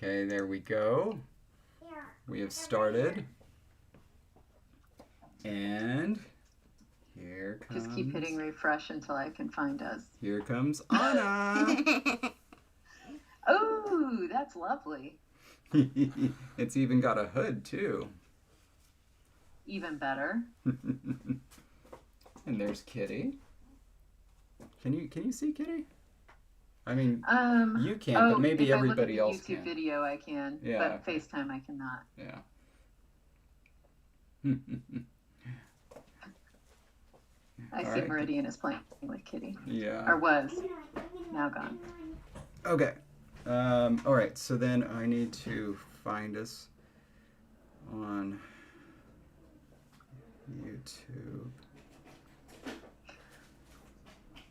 Okay, there we go. We have started. And here comes... Just keep hitting refresh until I can find us. Here comes Anna. Oh, that's lovely. It's even got a hood, too. Even better. And there's Kitty. Can you see Kitty? I mean, you can't, but maybe everybody else can. If I look at the YouTube video, I can. Yeah. But FaceTime, I cannot. Yeah. I see Meridian is playing with Kitty. Yeah. Or was. Now gone. Okay. All right. So then I need to find us on YouTube.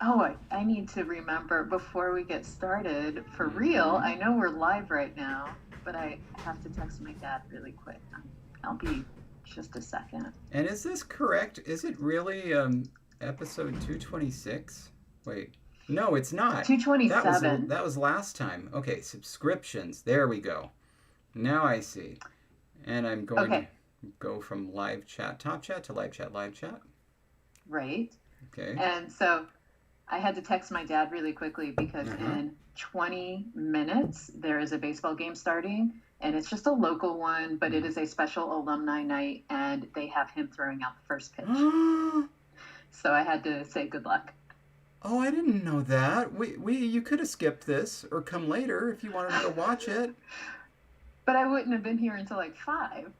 Oh, I need to remember before we get started, for real, I know we're live right now, but I have to text my dad really quick. I'll be just a second. And is this correct? Is it really episode 226? Wait. No, it's not. 227. That was last time. Okay, subscriptions. There we go. Now I see. And I'm going to go from live chat, top chat to live chat, live chat. Right. Okay. And so I had to text my dad really quickly because in 20 minutes there is a baseball game starting, and it's just a local one, but it is a special alumni night, and they have him throwing out the first pitch. So I had to say good luck. Oh, I didn't know that. You could have skipped this or come later if you wanted to go watch it. But I wouldn't have been here until like 5.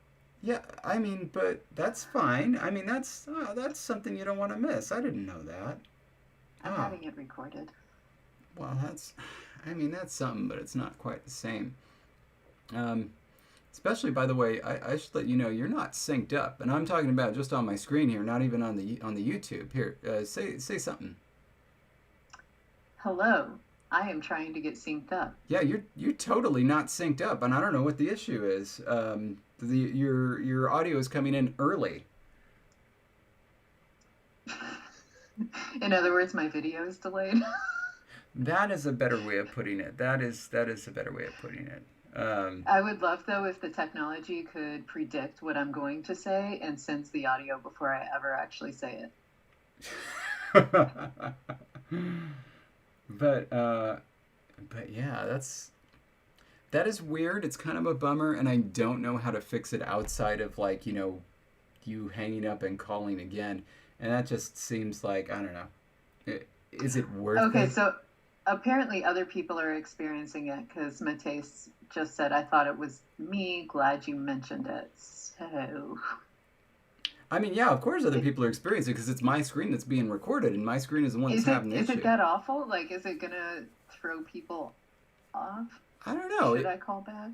Yeah, I mean, but that's fine. I mean, that's something you don't want to miss. I didn't know that. I'm having it recorded. Well, that's something, but it's not quite the same. Especially, by the way, I should let you know you're not synced up, and I'm talking about just on my screen here, not even on the YouTube. Here, say something. Hello, I am trying to get synced up. Yeah, you're totally not synced up, and I don't know what the issue is. Your audio is coming in early. In other words, my video is delayed. That is a better way of putting it. That is a better way of putting it. I would love, though, if the technology could predict what I'm going to say and sense the audio before I ever actually say it. But yeah, that is weird. It's kind of a bummer, and I don't know how to fix it outside of you hanging up and calling again. And that just seems like, I don't know. Is it worth it? Okay, so apparently other people are experiencing it because Mateus just said, I thought it was me. Glad you mentioned it. So... I mean, yeah, of course other people are experiencing it because it's my screen that's being recorded, and my screen is the one that's having the issue. Is it that awful? Like, is it going to throw people off? I don't know. Should I call back?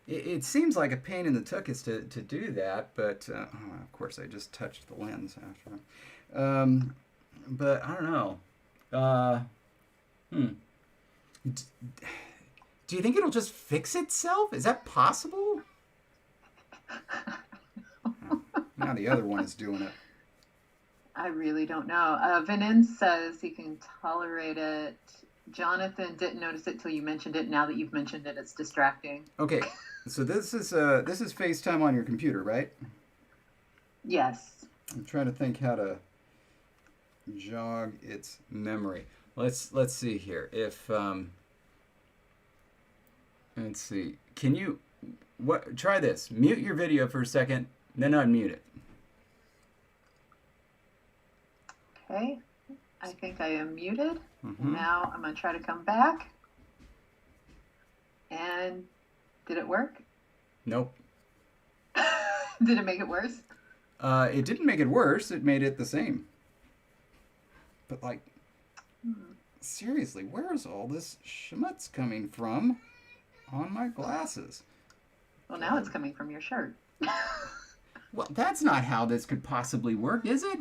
It seems like a pain in the tuchus to do that, but of course I just touched the lens after. But I don't know. Do you think it'll just fix itself? Is that possible? Now the other one is doing it. I really don't know. Vinin says he can tolerate it. Jonathan didn't notice it till you mentioned it. Now that you've mentioned it, it's distracting. Okay, so this is FaceTime on your computer, right? Yes. I'm trying to think how to jog its memory. Let's see here. If let's see. Can you try this? Mute your video for a second, then unmute it. Okay. I think I am muted. Now I'm going to try to come back. And did it work? Nope. Did it make it worse? It didn't make it worse. It made it the same. But seriously, where is all this schmutz coming from on my glasses? Well, now it's coming from your shirt. Well, that's not how this could possibly work, is it?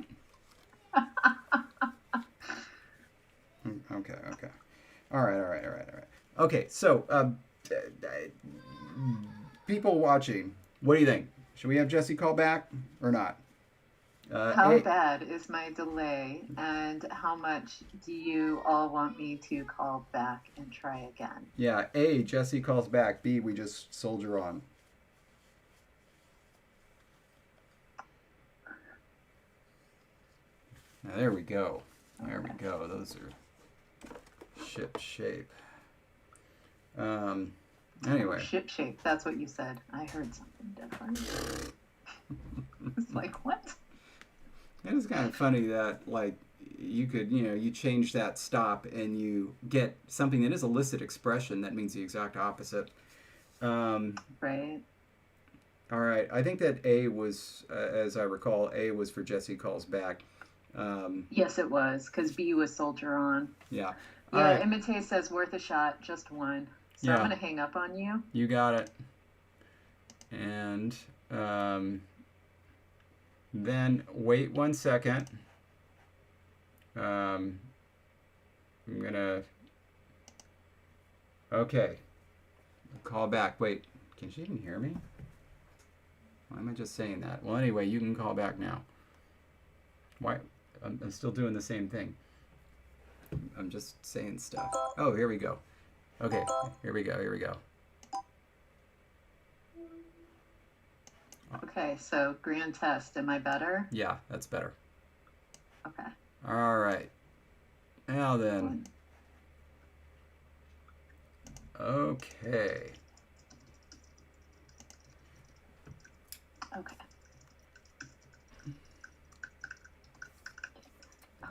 Okay. All right. Okay, so people watching, what do you think? Should we have Jesse call back or not? How A. bad is my delay, and how much do you all want me to call back and try again? Yeah, A, Jesse calls back. B, we just soldier on. Now, there we go. There we go. Those are ship shape. Anyway. Ship shape. That's what you said. I heard something different. It's like, what? It is kind of funny that, like, you could, you change that stop and you get something that is a licit expression that means the exact opposite. Right. All right. I think that A was, as I recall, A was for Jesse calls back. Yes, it was, because B was soldier on. Yeah. Yeah, All right. Imite says worth a shot, just one. So Yeah. I'm going to hang up on you. You got it. And then wait 1 second. I'm gonna. Okay. Call back. Wait. Can she even hear me? Why am I just saying that? Well, anyway, you can call back now. Why? I'm still doing the same thing. I'm just saying stuff. Oh, here we go. Okay. Here we go. Here we go. Okay, so grand test. Am I better? Yeah, that's better. Okay. All right. Now then. Okay. Okay.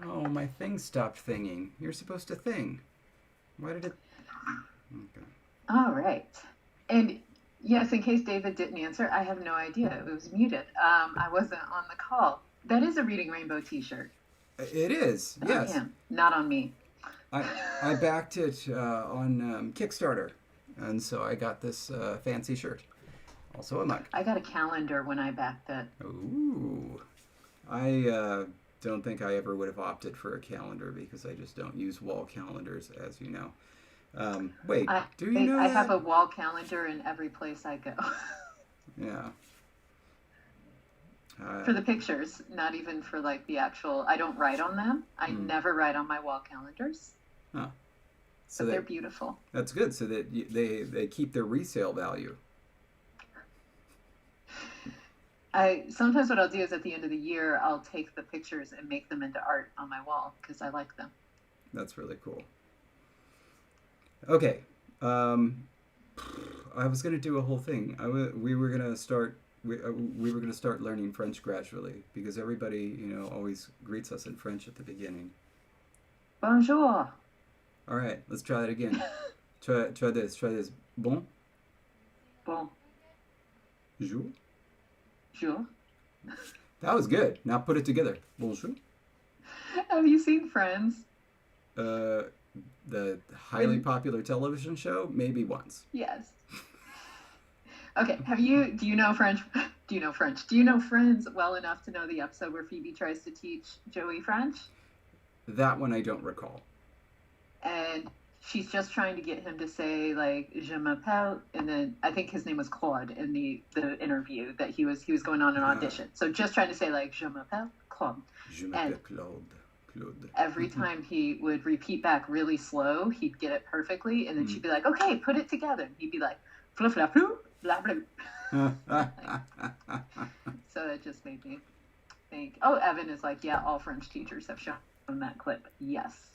Oh, my thing stopped thinging. You're supposed to thing. Why did it? Okay. All right. And yes, in case David didn't answer, I have no idea. It was muted. I wasn't on the call. That is a Reading Rainbow t-shirt. It is, yes. On him, not on me. I backed it on Kickstarter, and so I got this fancy shirt. Also a mug. I got a calendar when I backed it. Ooh. I don't think I ever would have opted for a calendar because I just don't use wall calendars, as you know. Wait, do you know I that? have a wall calendar in every place I go. Yeah. For the pictures, not even for like the actual. I don't write on them. I never write on my wall calendars. Huh. So but they're beautiful. That's good. So that they keep their resale value. Sometimes what I'll do is at the end of the year I'll take the pictures and make them into art on my wall because I like them. That's really cool. Okay, I was gonna do a whole thing. We were gonna start. We were gonna start learning French gradually because everybody, always greets us in French at the beginning. Bonjour. All right, let's try that again. try this. Try this. Bon. Bon. Jour. Jour. That was good. Now put it together. Bonjour. Have you seen Friends? The highly popular television show, maybe once. Yes. Okay, do you know French? Do you know French? Do you know Friends well enough to know the episode where Phoebe tries to teach Joey French? That one I don't recall. And she's just trying to get him to say, like, je m'appelle, and then I think his name was Claude in the interview that he was going on an audition. So just trying to say, like, je m'appelle Claude. Je m'appelle Claude. Every time he would repeat back really slow, he'd get it perfectly, and then she'd be like, okay, put it together. And he'd be like, fla fla flu, blah blah. So it just made me think, oh, Evan is like, yeah, all French teachers have shown that clip. Yes.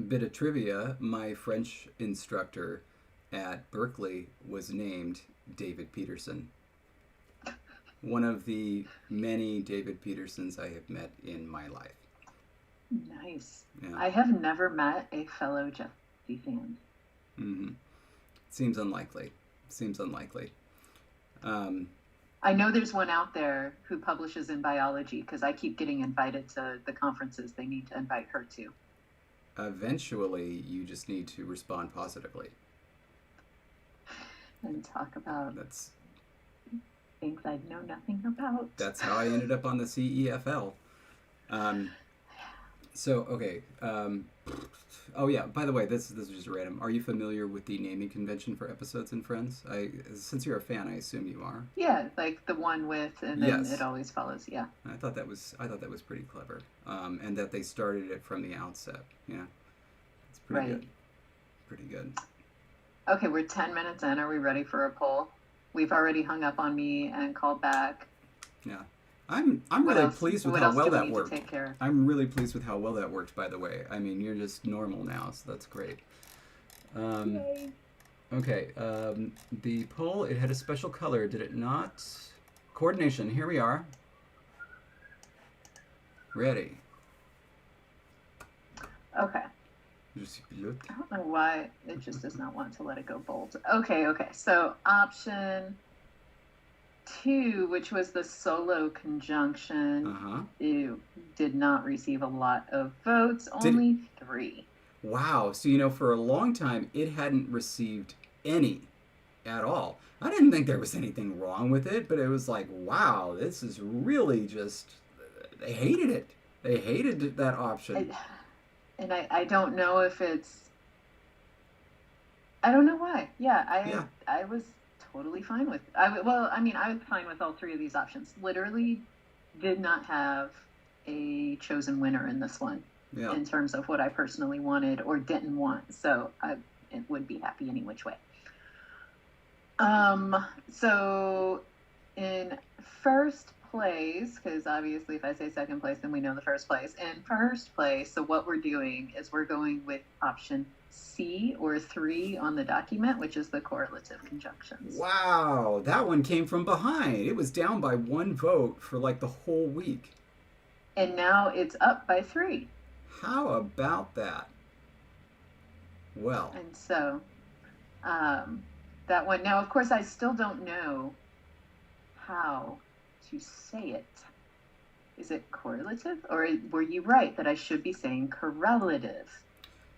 Bit of trivia, my French instructor at Berkeley was named David Peterson. One of the many David Petersons I have met in my life. Nice. Yeah. I have never met a fellow Jesse fan. Mm-hmm. Seems unlikely. I know there's one out there who publishes in biology because I keep getting invited to the conferences they need to invite her to. Eventually, you just need to respond positively. And talk about things I know nothing about. That's how I ended up on the CEFL. So, okay. Oh yeah. By the way, this is just random. Are you familiar with the naming convention for episodes in Friends? Since you're a fan, I assume you are. Yeah, like the one with, and then it Yes. always follows. Yeah. I thought that was pretty clever, and that they started it from the outset. Yeah, it's pretty Right. good. Pretty good. Okay, we're 10 minutes in. Are we ready for a poll? We've already hung up on me and called back. Yeah, I'm What really else? pleased with What how else well do we that need to worked. take care of? I'm really pleased with how well that worked. By the way, I mean you're just normal now, so that's great. Um, Yay. okay, the poll, it had a special color, did it not? Coordination. Here we are. Ready. Okay. Je suis pilote. I don't know why it just does not want to let it go bold. Okay. So option 2, which was the solo conjunction, Uh-huh. it did not receive a lot of votes, Did only 3. Wow. So, for a long time, it hadn't received any at all. I didn't think there was anything wrong with it, but it was like, wow, this is really just. They hated it. They hated that option. And I don't know if it's. I don't know why. Yeah, Yeah. I was totally fine with. I was fine with all 3 of these options. Literally, did not have a chosen winner in this one. Yeah. In terms of what I personally wanted or didn't want. So I would be happy any which way. So in first place, because obviously if I say second place, then we know the first place. In first place, so what we're doing is we're going with option C or 3 on the document, which is the correlative conjunctions. Wow. That one came from behind. It was down by 1 vote for like the whole week. And now it's up by 3. How about that? Well. And so that one. Now, of course, I still don't know how to say it. Is it correlative? Or were you right that I should be saying correlative?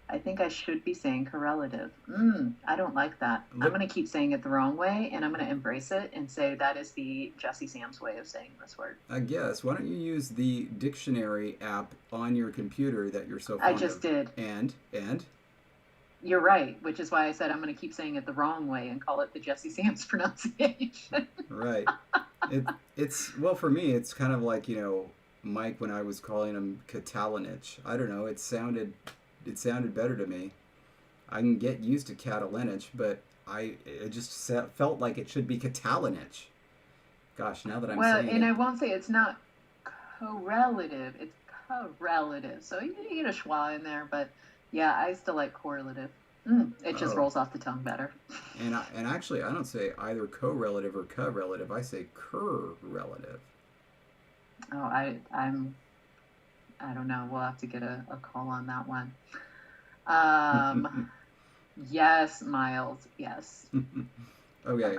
I think I should be saying correlative. I don't like that. I'm going to keep saying it the wrong way, and I'm going to embrace it and say that is the Jesse Sam's way of saying this word. I guess. Why don't you use the dictionary app on your computer that you're so fond of? I just did. And? You're right, which is why I said I'm going to keep saying it the wrong way and call it the Jesse Sam's pronunciation. Right. Well, for me, it's kind of like, Mike when I was calling him Catalanich. I don't know. It sounded better to me. I can get used to Catalanich, but it just felt like it should be Catalanich. Gosh, now that I'm saying and it. I won't say it's not correlative, it's correlative. So you get a schwa in there, but yeah, I still like correlative. It just rolls off the tongue better. And actually, I don't say either correlative or correlative. I say correlative. Oh, I don't know. We'll have to get a call on that one. Yes, Miles. Yes. Okay.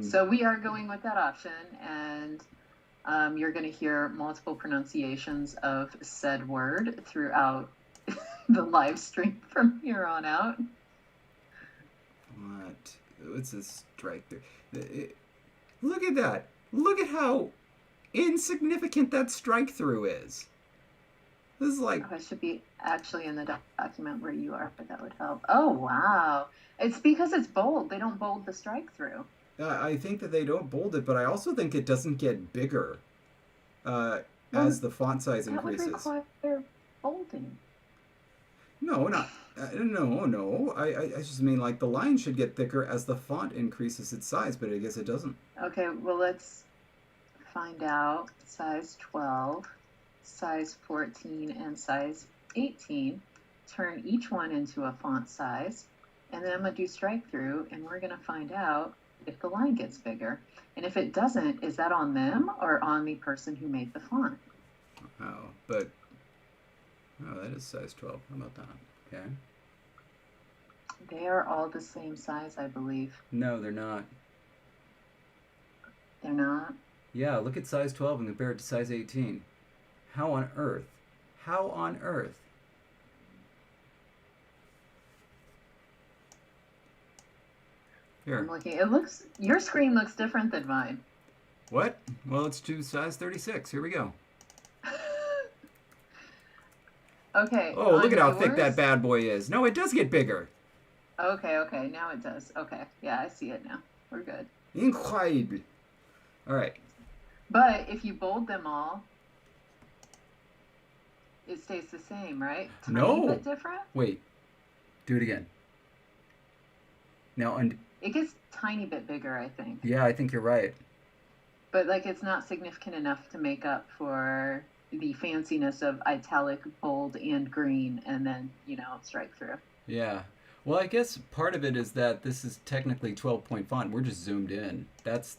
So we are going with that option, and you're going to hear multiple pronunciations of said word throughout the live stream from here on out. What's this strike through? Look at that. Look at how insignificant that strike through is. This is like... Oh, it should be actually in the document where you are, but that would help. Oh, wow. It's because it's bold. They don't bold the strike through. I think that they don't bold it, but I also think it doesn't get bigger as the font size increases. That would require bolding. No, not... No. I just mean like the line should get thicker as the font increases its size, but I guess it doesn't. Okay, well, let's find out. Size 12, size 14, and size 18. Turn each one into a font size, and then I'm going to do strike through, and we're going to find out if the line gets bigger. And if it doesn't, is that on them or on the person who made the font? Oh, that is size 12. How about that? Okay. They are all the same size, I believe. No, they're not. They're not? Yeah, look at size 12 and compare it to size 18. How on earth? How on earth? Here. I'm looking. Your screen looks different than mine. What? Well, let's do size 36. Here we go. Okay, Oh, look on at how thick that yours. bad boy is. No, it does get bigger. Okay, okay, now it does. Okay, yeah, I see it now. We're good. Incredible. All right. But if you bold them all, it stays the same, right? Tiny No. bit different. Wait. Do it again. Now, It gets tiny bit bigger, I think. yeah, I think you're right. But like it's not significant enough to make up for the fanciness of italic, bold, and green, and then strike through. Yeah. Well, I guess part of it is that this is technically 12-point font. We're just zoomed in. That's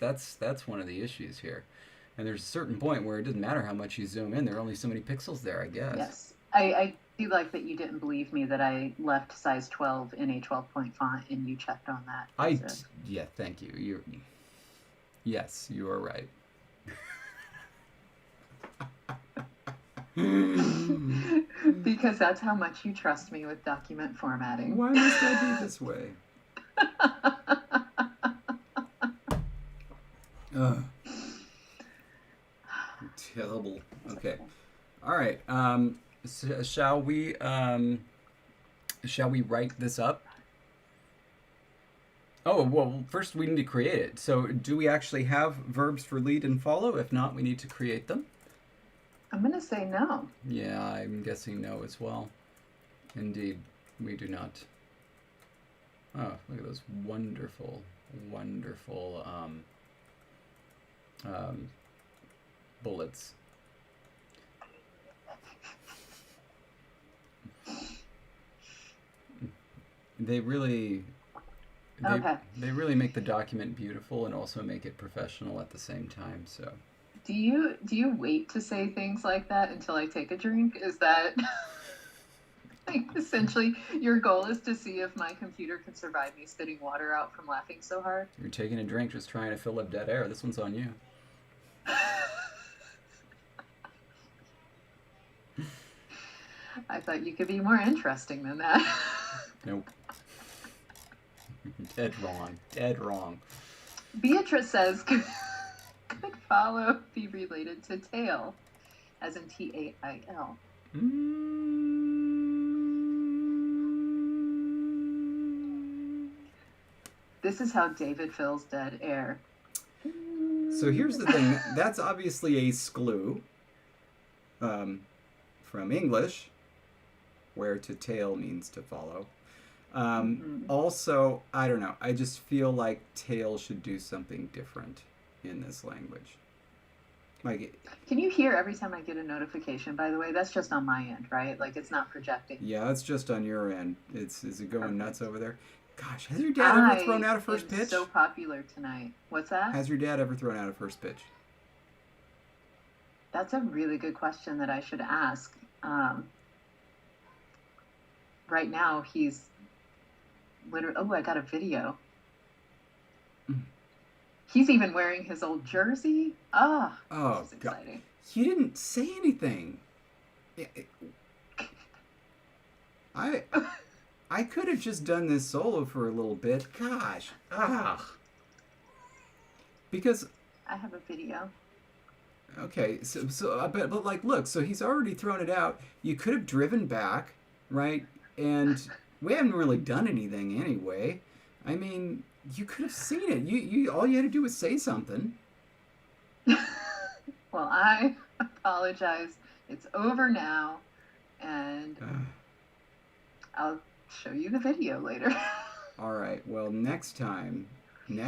one of the issues here. And there's a certain point where it doesn't matter how much you zoom in. There are only so many pixels there, I guess. Yes, I do like that you didn't believe me that I left size 12 in a 12-point font, and you checked on that. Yeah, thank you. Yes, you are right. Because that's how much you trust me with document formatting. Why must I be this way? Ugh. Terrible. Okay. All right. So shall we write this up? Oh, well, first we need to create it. So do we actually have verbs for lead and follow? If not, we need to create them. I'm going to say no. Yeah, I'm guessing no as well. Indeed, we do not. Oh, look at those wonderful, wonderful bullets. They really they really make the document beautiful and also make it professional at the same time. So do you wait to say things like that until I take a drink? Is that like essentially your goal is to see if my computer can survive me spitting water out from laughing so hard? You're taking a drink, just trying to fill up dead air. This one's on you. I thought you could be more interesting than that. Nope. Dead wrong. Dead wrong. Beatrice says, could follow be related to tail, as in Tail? This is how David fills dead air. So here's the thing. That's obviously a sklew from English, where to tail means to follow. Also, I don't know. I just feel like tail should do something different in this language. Like, can you hear every time I get a notification? By the way, that's just on my end, right? Like it's not projecting. Yeah, it's just on your end. Is it going nuts over there? Gosh, has your dad ever thrown out a first pitch? So popular tonight. What's that? Has your dad ever thrown out a first pitch? That's a really good question that I should ask. Right now, he's literally. Oh, I got a video. He's even wearing his old jersey. Oh, this is exciting. God. He didn't say anything. I could have just done this solo for a little bit. Gosh. Because I have a video. Okay, but like, look, so he's already thrown it out. You could have driven back, right? And we haven't really done anything anyway. I mean, you could have seen it. You all you had to do was say something. Well, I apologize. It's over now, and I'll show you the video later. All right. Well, next time, no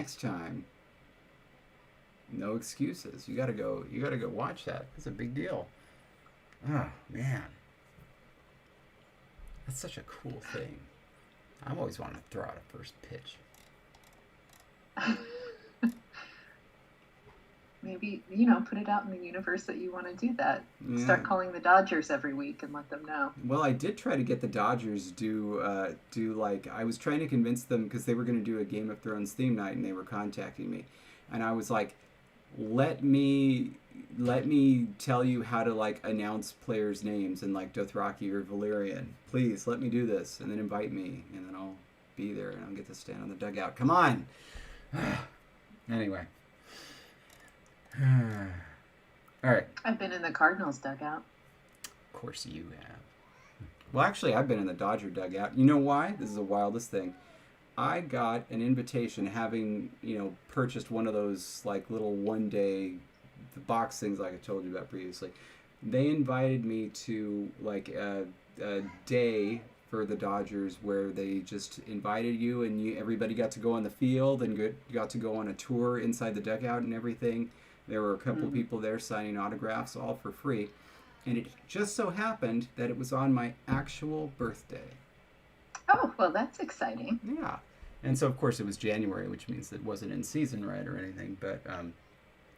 excuses. You gotta go watch that. It's a big deal. Oh man, that's such a cool thing. I've always wanted to throw out a first pitch. Maybe, put it out in the universe that you want to do that. Yeah. Start calling the Dodgers every week and let them know. Well, I did try to get the Dodgers do like, I was trying to convince them because they were going to do a Game of Thrones theme night and they were contacting me. And I was like, let me tell you how to like announce players' names in like Dothraki or Valyrian. Please let me do this and then invite me and then I'll be there and I'll get to stand on the dugout. Come on. Anyway. All right. I've been in the Cardinals dugout. Of course you have. Well, actually, I've been in the Dodger dugout. You know why? This is the wildest thing. I got an invitation, having purchased one of those like little one-day box things like I told you about previously. They invited me to like a day for the Dodgers where they just invited you, and everybody got to go on the field and got to go on a tour inside the dugout and everything. There were a couple of people there signing autographs, all for free. And it just so happened that it was on my actual birthday. Oh, well, that's exciting. Yeah. And so, of course, it was January, which means it wasn't in season, right, or anything. But,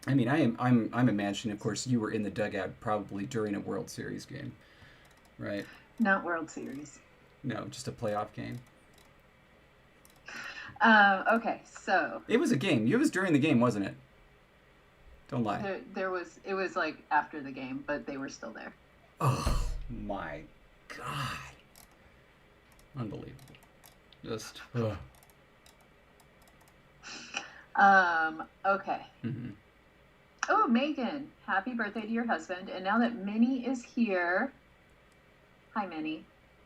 I mean, I'm imagining, of course, you were in the dugout probably during a World Series game, right? Not World Series. No, just a playoff game. Okay, so... It was a game. It was during the game, wasn't it? Don't lie. It was like after the game, but they were still there. Oh, my God. Unbelievable. Just, ugh. Okay. Mm-hmm. Oh, Megan, happy birthday to your husband. And now that Minnie is here, hi, Minnie.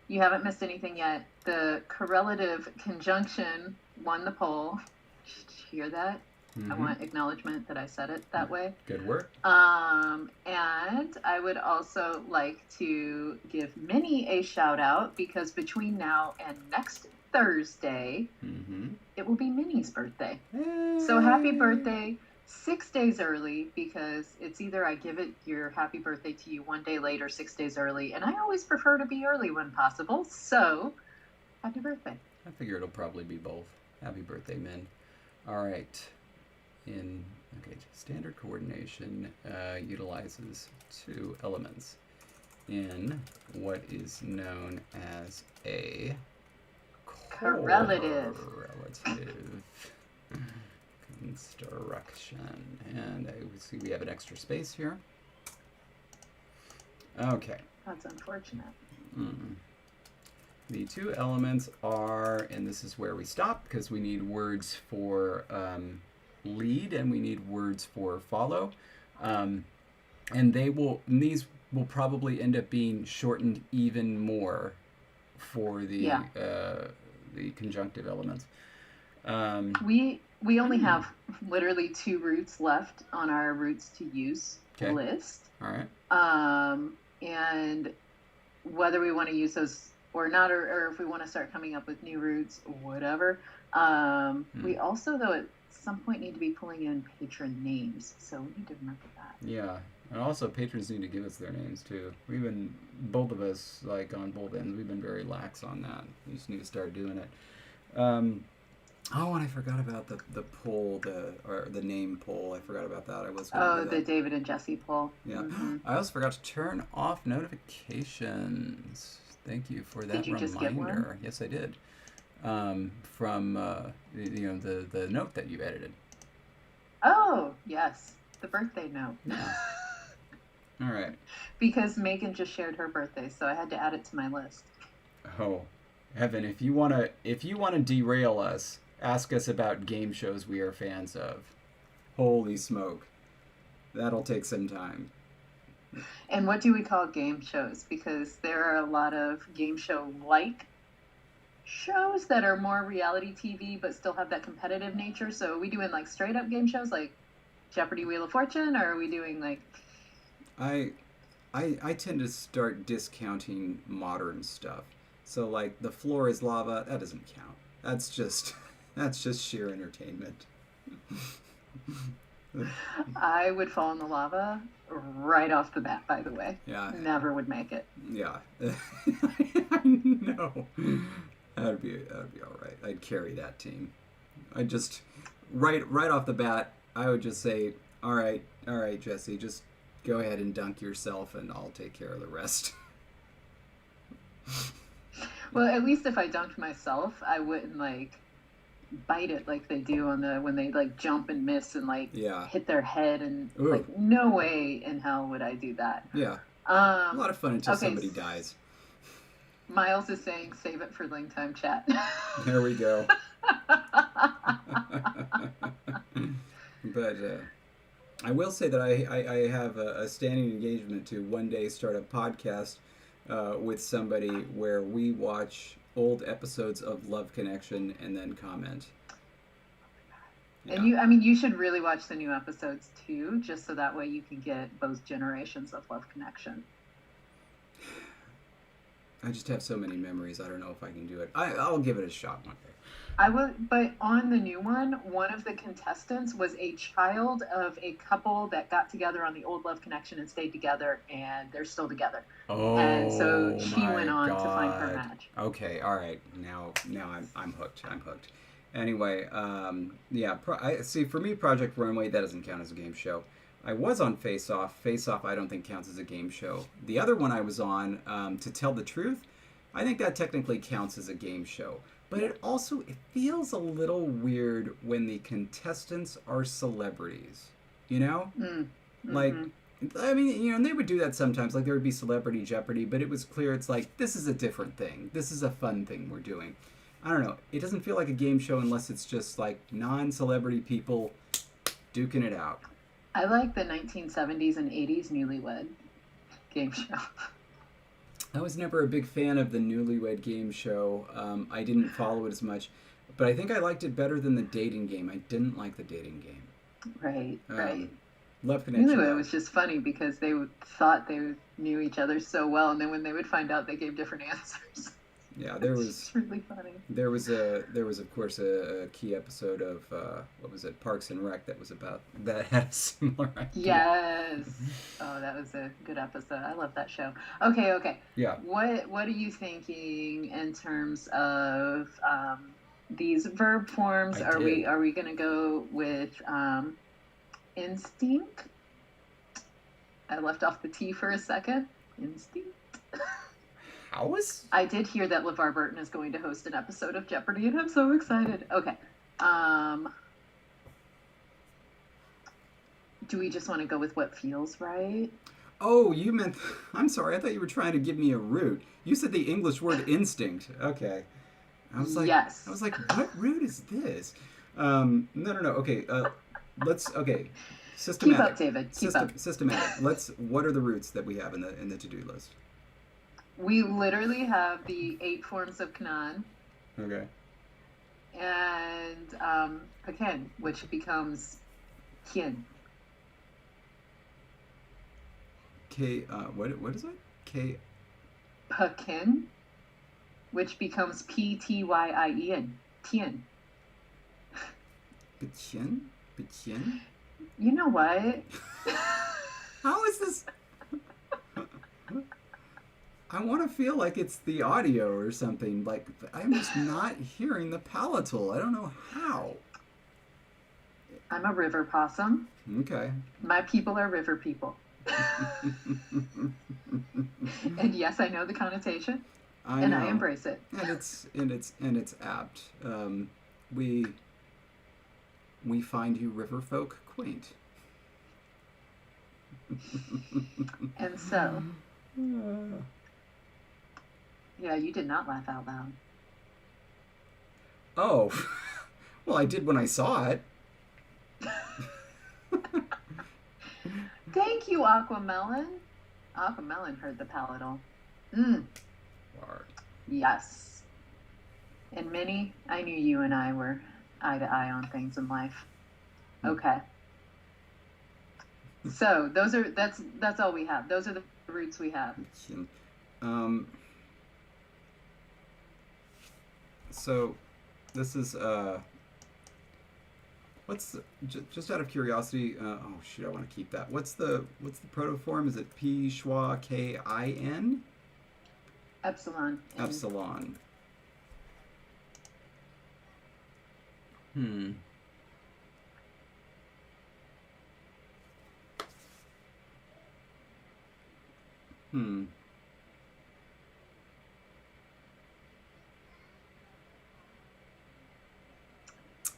You haven't missed anything yet. The correlative conjunction won the poll. Did you hear that? Mm-hmm. I want acknowledgement that I said it that way. Good work. And I would also like to give Minnie a shout out because between now and next Thursday, it will be Minnie's birthday. So happy birthday 6 days early, because it's either I give it your happy birthday to you one day late or 6 days early, and I always prefer to be early when possible. So happy birthday. I figure it'll probably be both. Happy birthday, Min. All right. Standard coordination utilizes two elements in what is known as a correlative construction. And we see we have an extra space here. Okay. That's unfortunate. The two elements are, and this is where we stop because we need words for lead and we need words for follow, and these will probably end up being shortened even more for the conjunctive elements. We only have literally 2 roots left on our roots to use list. All right. And whether we want to use those or not, or if we want to start coming up with new roots, whatever. We also, though, at some point need to be pulling in patron names, so we need to remember that. Yeah, and also patrons need to give us their names too. Both of us, like on both ends, we've been very lax on that. We just need to start doing it. And I forgot about the poll, the name poll. I forgot about that. I was gonna do that. The David and Jesse poll. Yeah. Mm-hmm. I also forgot to turn off notifications. Thank you for that reminder. Did you just get one? Yes, I did. From the note that you edited. Oh, yes. The birthday note. Yeah. All right. Because Megan just shared her birthday, so I had to add it to my list. Oh, Evan, if you wanna derail us, ask us about game shows we are fans of. Holy smoke. That'll take some time. And what do we call game shows? Because there are a lot of game show-like shows that are more reality TV but still have that competitive nature. So are we doing like straight up game shows like Jeopardy, Wheel of Fortune, or are we doing like... I tend to start discounting modern stuff. So like The Floor is Lava, that doesn't count. That's just sheer entertainment. I would fall in the lava right off the bat, by the way. Yeah. Never would make it. Yeah. I know. That'd be all right. I'd carry that team. I just right off the bat, I would just say, all right, Jesse, just go ahead and dunk yourself, and I'll take care of the rest. Well, at least if I dunked myself, I wouldn't like bite it like they do when they like jump and miss and like hit their head, and like no way in hell would I do that. Yeah. A lot of fun until somebody dies. Miles is saying save it for LangTime chat. There we go. But I will say that I have a standing engagement to one day start a podcast with somebody where we watch old episodes of Love Connection and then comment. And you, I mean, you should really watch the new episodes too, just so that way you can get both generations of Love Connection. I just have so many memories. I don't know if I can do it. I'll give it a shot one day. I will, but on the new one of the contestants was a child of a couple that got together on the old Love Connection and stayed together, and they're still together. Oh, and so she my went on God. to find her match. Okay, all right. Now I'm hooked. I'm hooked. Anyway, yeah. See, for me, Project Runway, that doesn't count as a game show. I was on Face Off. Face Off, I don't think counts as a game show. The other one I was on, To Tell the Truth, I think that technically counts as a game show. But it feels a little weird when the contestants are celebrities. You know? Mm-hmm. Like, I mean, you know, and they would do that sometimes. Like, there would be Celebrity Jeopardy, but it was clear it's like, this is a different thing. This is a fun thing we're doing. I don't know. It doesn't feel like a game show unless it's just, like, non-celebrity people duking it out. I like the 1970s and 80s Newlywed game show. I was never a big fan of the Newlywed game show. I didn't follow it as much. But I think I liked it better than the dating game. I didn't like the dating game. Right. Love Connection. Newlywed was just funny because they thought they knew each other so well, and then when they would find out, they gave different answers. Yeah, there was. It's really funny. There was of course a key episode of what was it, Parks and Rec, that had a similar idea. Yes. Oh, that was a good episode. I love that show. Okay. Yeah. What are you thinking in terms of these verb forms? Are we gonna go with instinct? I left off the T for a second. Instinct. I did hear that LeVar Burton is going to host an episode of Jeopardy, and I'm so excited. Okay. Do we just want to go with what feels right? Oh, you meant... I'm sorry, I thought you were trying to give me a root. You said the English word instinct. Okay. I was like, yes. I was like, what root is this? No. Okay, okay. Systematic. Keep up, David. Keep up. Systematic. What are the roots that we have in the to-do list? We literally have the 8 forms of Knan. Okay. And Pekin, which becomes Kien. What is it? Pekin, which becomes P-T-Y-I-E-N. Tien. Pekin? You know what? How is this? I want to feel like it's the audio or something. Like, I'm just not hearing the palatal. I don't know how. I'm a river possum. Okay. My people are river people. And yes, I know the connotation. I embrace it. And it's apt. We find you river folk quaint. And so... Yeah, you did not laugh out loud. Oh, well, I did when I saw it. Thank you, Aquamelon. Aquamelon heard the palatal. Word. Yes. And Minnie, I knew you and I were eye to eye on things in life. Okay. So that's all we have. Those are the roots we have. So, this is just out of curiosity? Oh shoot, I want to keep that. What's the protoform? Is it P schwa K-I-N? Epsilon. Epsilon.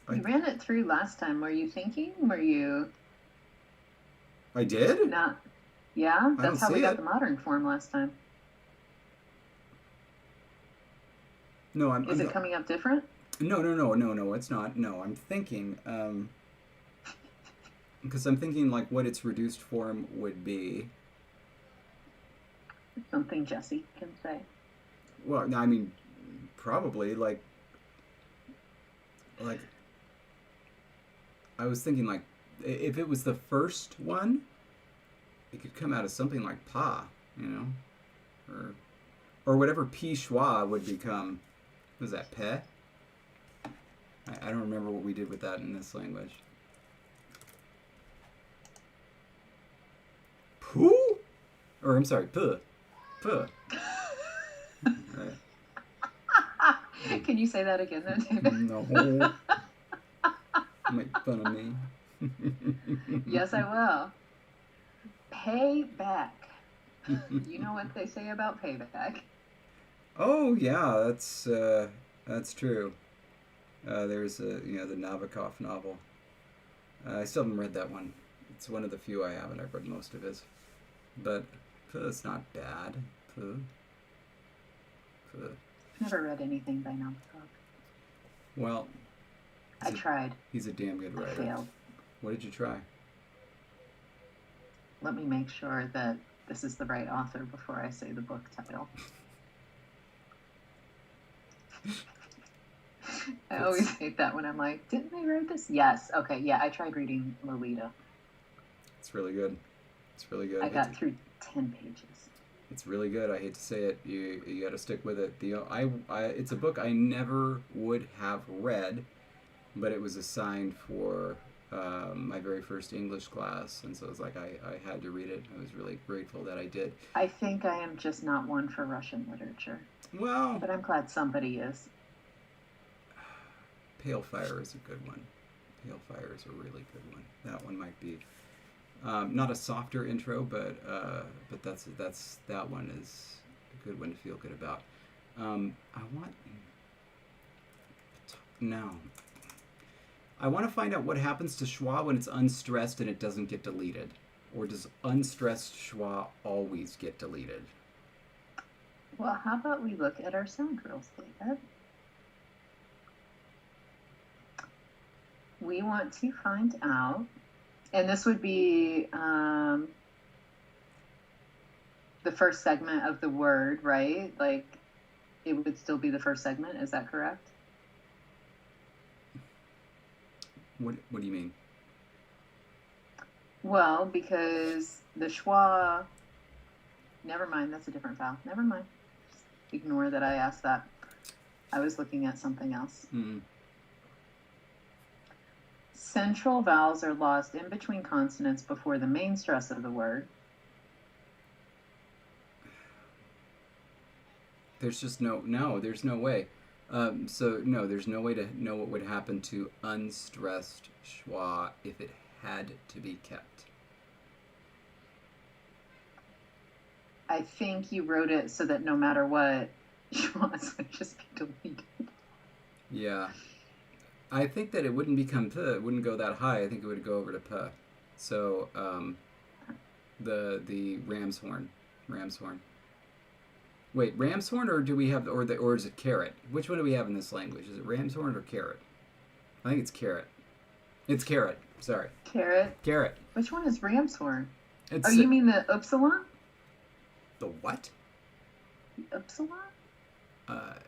We ran it through last time. Were you thinking? Were you? I did? Not. Yeah, that's how we got the modern form last time. No, Is it coming up different? No, it's not. No, I'm thinking, because I'm thinking like what its reduced form would be. Something Jesse can say. Well, I mean, probably like I was thinking like if it was the first one, it could come out as something like pa, you know, or whatever pi schwa would become. Was that pe? I don't remember what we did with that in this language. Poo? Or I'm sorry, puh. Puh. Right. Can you say that again, though, David? No. Make fun of me. Yes, I will. Pay back. You know what they say about payback? Oh yeah, that's true. There's the Nabokov novel. I still haven't read that one. It's one of the few I haven't. I've read most of his, but it's not bad. Puh. Never read anything by Nabokov. Well, I tried. He's a damn good writer. I failed. What did you try? Let me make sure that this is the right author before I say the book title. I always hate that when I'm like, didn't they write this? Yes. Okay. Yeah, I tried reading Lolita. It's really good. It's really good. I got through 10 pages. It's really good. I hate to say it. You got to stick with it. It's a book I never would have read, but it was assigned for my very first English class, and so it was like I had to read it. I was really grateful that I did. I think I am just not one for Russian literature. Well, but I'm glad somebody is. Pale Fire is a good one. Pale Fire is a really good one. That one might be not a softer intro, but that one is a good one to feel good about. I want to find out what happens to schwa when it's unstressed and it doesn't get deleted, or does unstressed schwa always get deleted? Well, how about we look at our sound rules, David? We want to find out, and this would be the first segment of the word, right? Like, it would still be the first segment. Is that correct? What do you mean? Well, because the schwa... Never mind, that's a different vowel. Never mind. Just ignore that I asked that. I was looking at something else. Mm-hmm. Central vowels are lost in between consonants before the main stress of the word. There's just there's no way. There's no way to know what would happen to unstressed schwa if it had to be kept. I think you wrote it so that no matter what, schwas would just be deleted. Yeah. I think that it wouldn't become p. It wouldn't go that high. I think it would go over to p. So, the ram's horn. Wait, ram's horn, or do we have, or is it carrot? Which one do we have in this language? Is it ram's horn or carrot? I think it's carrot. It's carrot. Sorry. Carrot. Which one is ram's horn? It's you mean the upsilon? The what? The upsilon?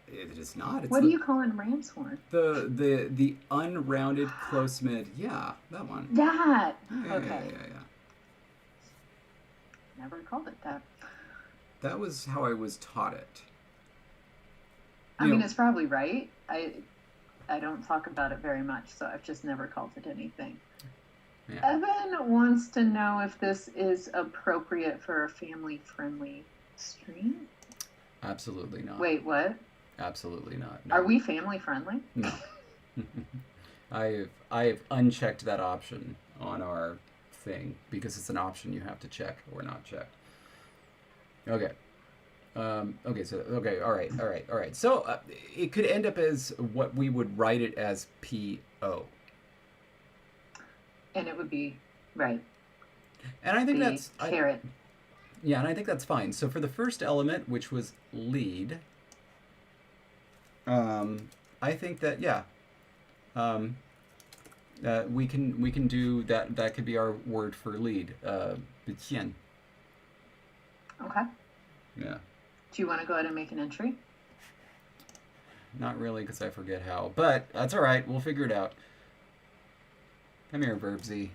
It is not. It's what do you call in ram's horn? The unrounded close mid. Yeah, that one. That. Yeah, okay. Yeah. Never called it that. That was how I was taught it. I mean, it's probably right. I don't talk about it very much, so I've just never called it anything. Yeah. Evan wants to know if this is appropriate for a family-friendly stream. Absolutely not. Wait, what? Absolutely not. No. Are we family-friendly? No. I have unchecked that option on our thing because it's an option you have to check or not check. Okay. All right. So it could end up as what we would write it as P-O. And it would be, right. And I think that's... carrot. Yeah, and I think that's fine. So for the first element, which was lead, I think that, we can do that. That could be our word for lead, 笔签. Okay. Yeah. Do you want to go ahead and make an entry? Not really, because I forget how. But that's all right. We'll figure it out. Come here, Verbsy.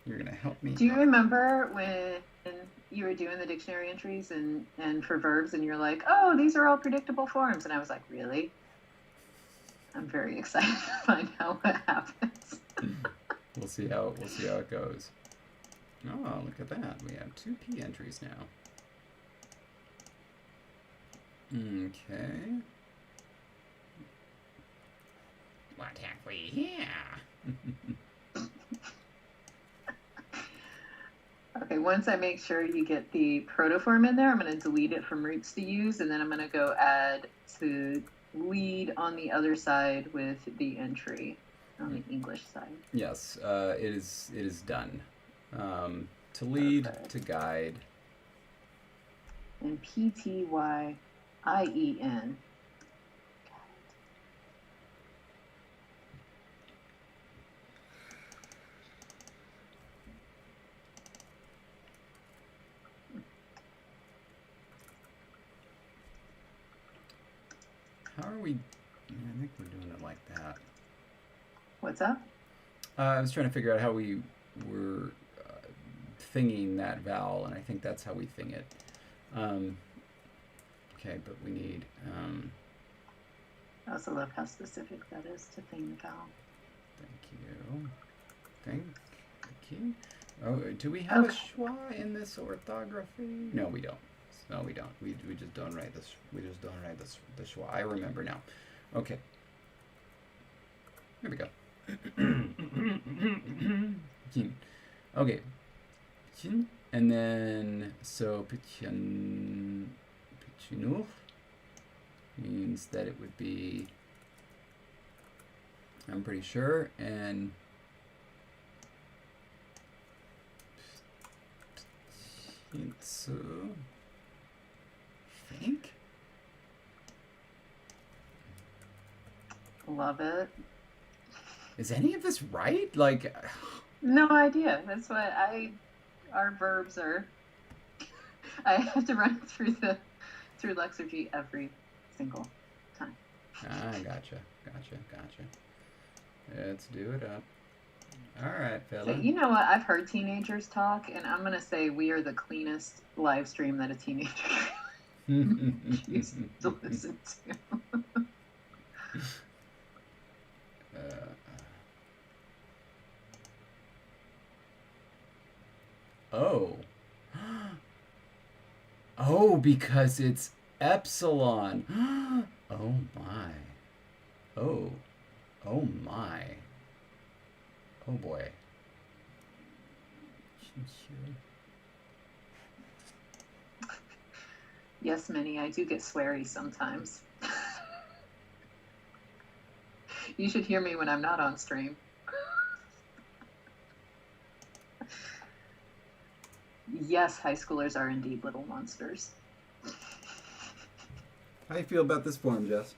You're going to help me. Do you remember when you were doing the dictionary entries and for verbs and you're like, oh, these are all predictable forms? And I was like, really? I'm very excited to find out what happens. We'll see how it goes. Oh, look at that. We have 2 P entries now. Okay. What have we here? Okay, once I make sure you get the protoform in there, I'm going to delete it from roots to use, and then I'm going to go add to lead on the other side with the entry on the English side. Yes, it is done. To lead, Perfect. to guide. And PTYIEN. How are we? I think we're doing it like that. What's up? I was trying to figure out how we were thinging that vowel, and I think that's how we thing it. Okay, but we need. I also love how specific that is to thing the vowel. Thank you. Oh, do we have a schwa in this orthography? No, we don't. No, we don't. We just don't write this. We just don't write this the schwa. I remember now. Okay. Here we go. Okay. And then so pichinur means that it would be. I'm pretty sure, and think. Love it. Is any of this right? Like, no idea. That's why our verbs are. I have to run through Lexergy every single time. Gotcha. Let's do it up. All right, fella. So you know what? I've heard teenagers talk, and I'm gonna say we are the cleanest live stream that a teenager used to listen to. Oh. Oh, because it's epsilon. Oh my. Oh. Oh my. Oh boy. Yes, Minnie, I do get sweary sometimes. You should hear me when I'm not on stream. Yes, high schoolers are indeed little monsters. How do you feel about this form, Jess?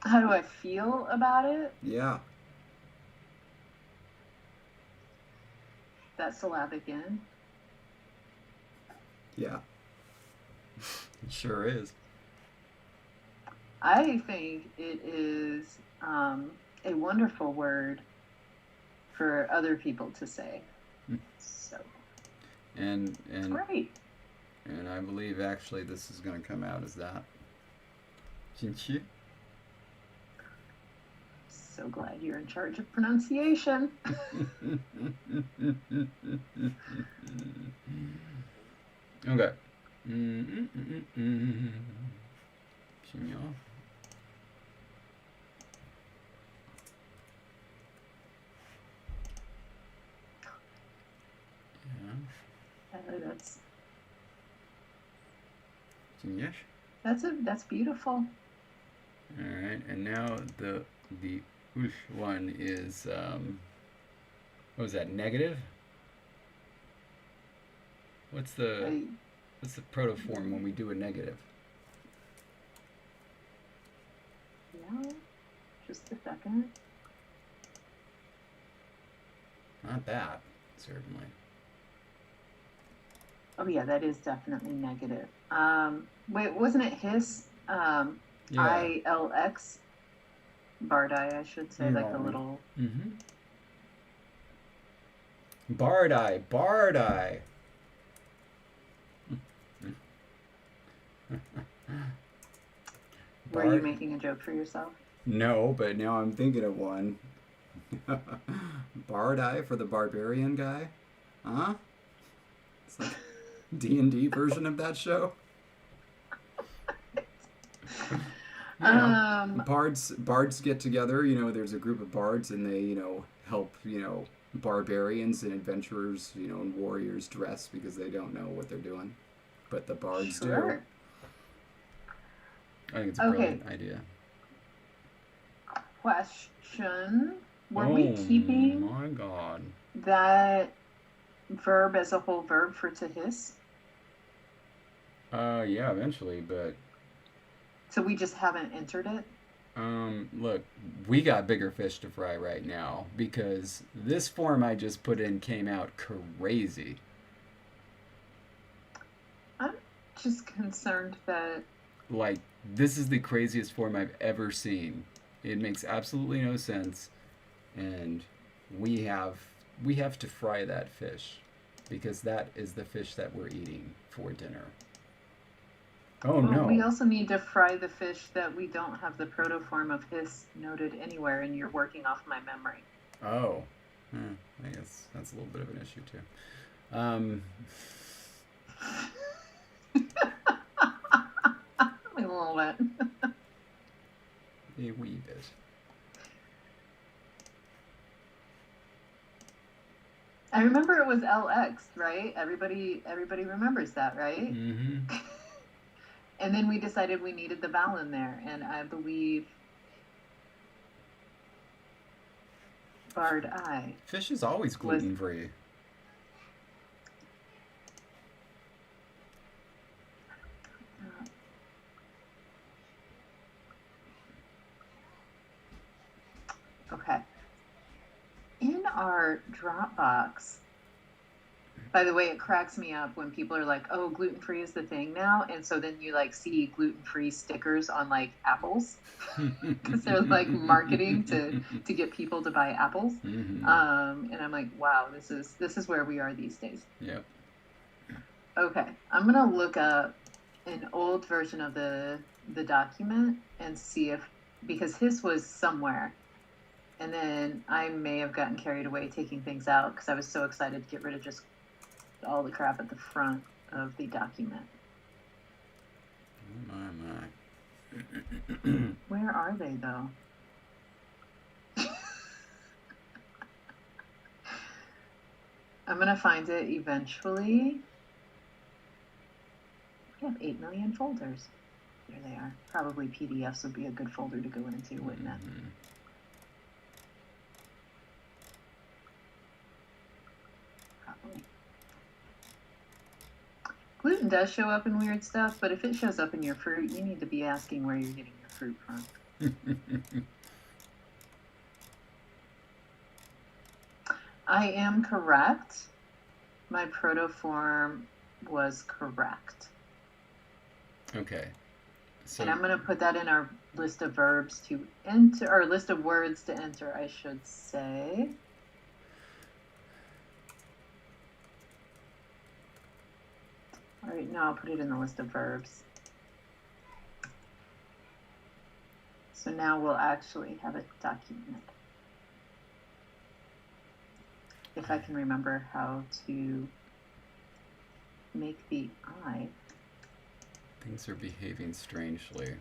How do I feel about it? Yeah. That syllabic in. Yeah. It sure is. I think it is a wonderful word for other people to say. So. And great. And I believe actually this is going to come out as that. So glad you're in charge of pronunciation. Okay. That's beautiful. All right, and now the oosh one is what was that, negative? What's the protoform when we do a negative? Yeah, just a second. Not that, certainly. Oh yeah, that is definitely negative. Wait, wasn't it hiss? Yeah. ILX, Bardi, I should say, like the No. little. Mm-hmm. Bardi. Bardi. Were you Bard. making a joke for yourself? No, but now I'm thinking of one. Bardi for the barbarian guy. Huh? It's like D&D version of that show. You know, Um, bards get together. There's a group of bards, and they help barbarians and adventurers, and warriors dress because they don't know what they're doing, but the bards do. sure. I think it's a Okay, brilliant idea. question. Were we Oh keeping my god. that verb as a whole verb for to hiss? Yeah, eventually, but So we just haven't entered it? look, we got bigger fish to fry right now because this form I just put in came out crazy. I'm just concerned that. Like, this is the craziest form I've ever seen. It makes absolutely no sense, and we have we have to fry that fish because that is the fish that we're eating for dinner. Oh Well, we no. also need to fry the fish that we don't have the protoform of hiss noted anywhere, and you're working off my memory. Oh. I guess that's a little bit of an issue too. A little bit. A wee bit. I remember it was LX, right? Everybody remembers that, right? Mm-hmm. And then we decided we needed the vowel in there, and I believe Bard I Fish is always was. gluten free. Okay. In our Dropbox, by the way, it cracks me up when people are like, "Oh, gluten free is the thing now," and so then you like see gluten free stickers on like apples because they're like marketing to get people to buy apples. Mm-hmm. And I'm like, wow, this is where we are these days. Yep. Okay, I'm gonna look up an old version of the document and see if, because his was somewhere, and then I may have gotten carried away taking things out because I was so excited to get rid of just all the crap at the front of the document. Oh my. Where are they though? I'm gonna find it eventually. We have 8 million folders. There they are. Probably PDFs would be a good folder to go into, wouldn't it? Mm-hmm. Probably. Gluten does show up in weird stuff, but if it shows up in your fruit, you need to be asking where you're getting your fruit from. I am correct. My protoform was correct. Okay. So And I'm going to put that in our list of verbs to enter, or list of words to enter, I should say. All right, now I'll put it in the list of verbs. So now we'll actually have it documented. If I can remember how to make the I. things are behaving strangely.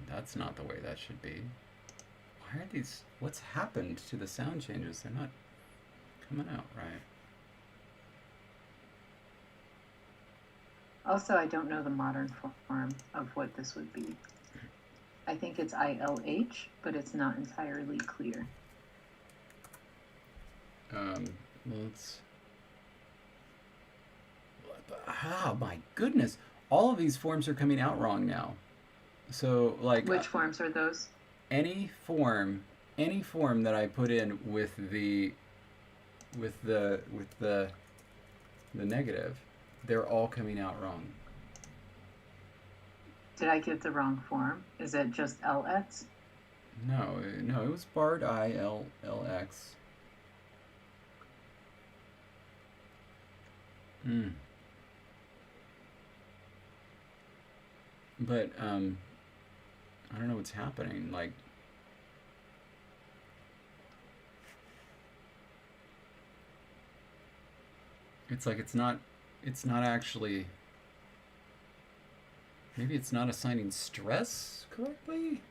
That's not the way that should be. Why are these? What's happened to the sound changes? They're not coming out right. Also, I don't know the modern form of what this would be. I think it's ILH, but it's not entirely clear. Let's. Oh my goodness! All of these forms are coming out wrong now. So like Which forms are those? any form, any form that I put in with the negative, they're all coming out wrong. Did I get the wrong form? Is it just LX? No, no, it was Bard ILLX. Hmm. But I don't know what's happening. Like, it's like it's not actually. Maybe it's not assigning stress correctly.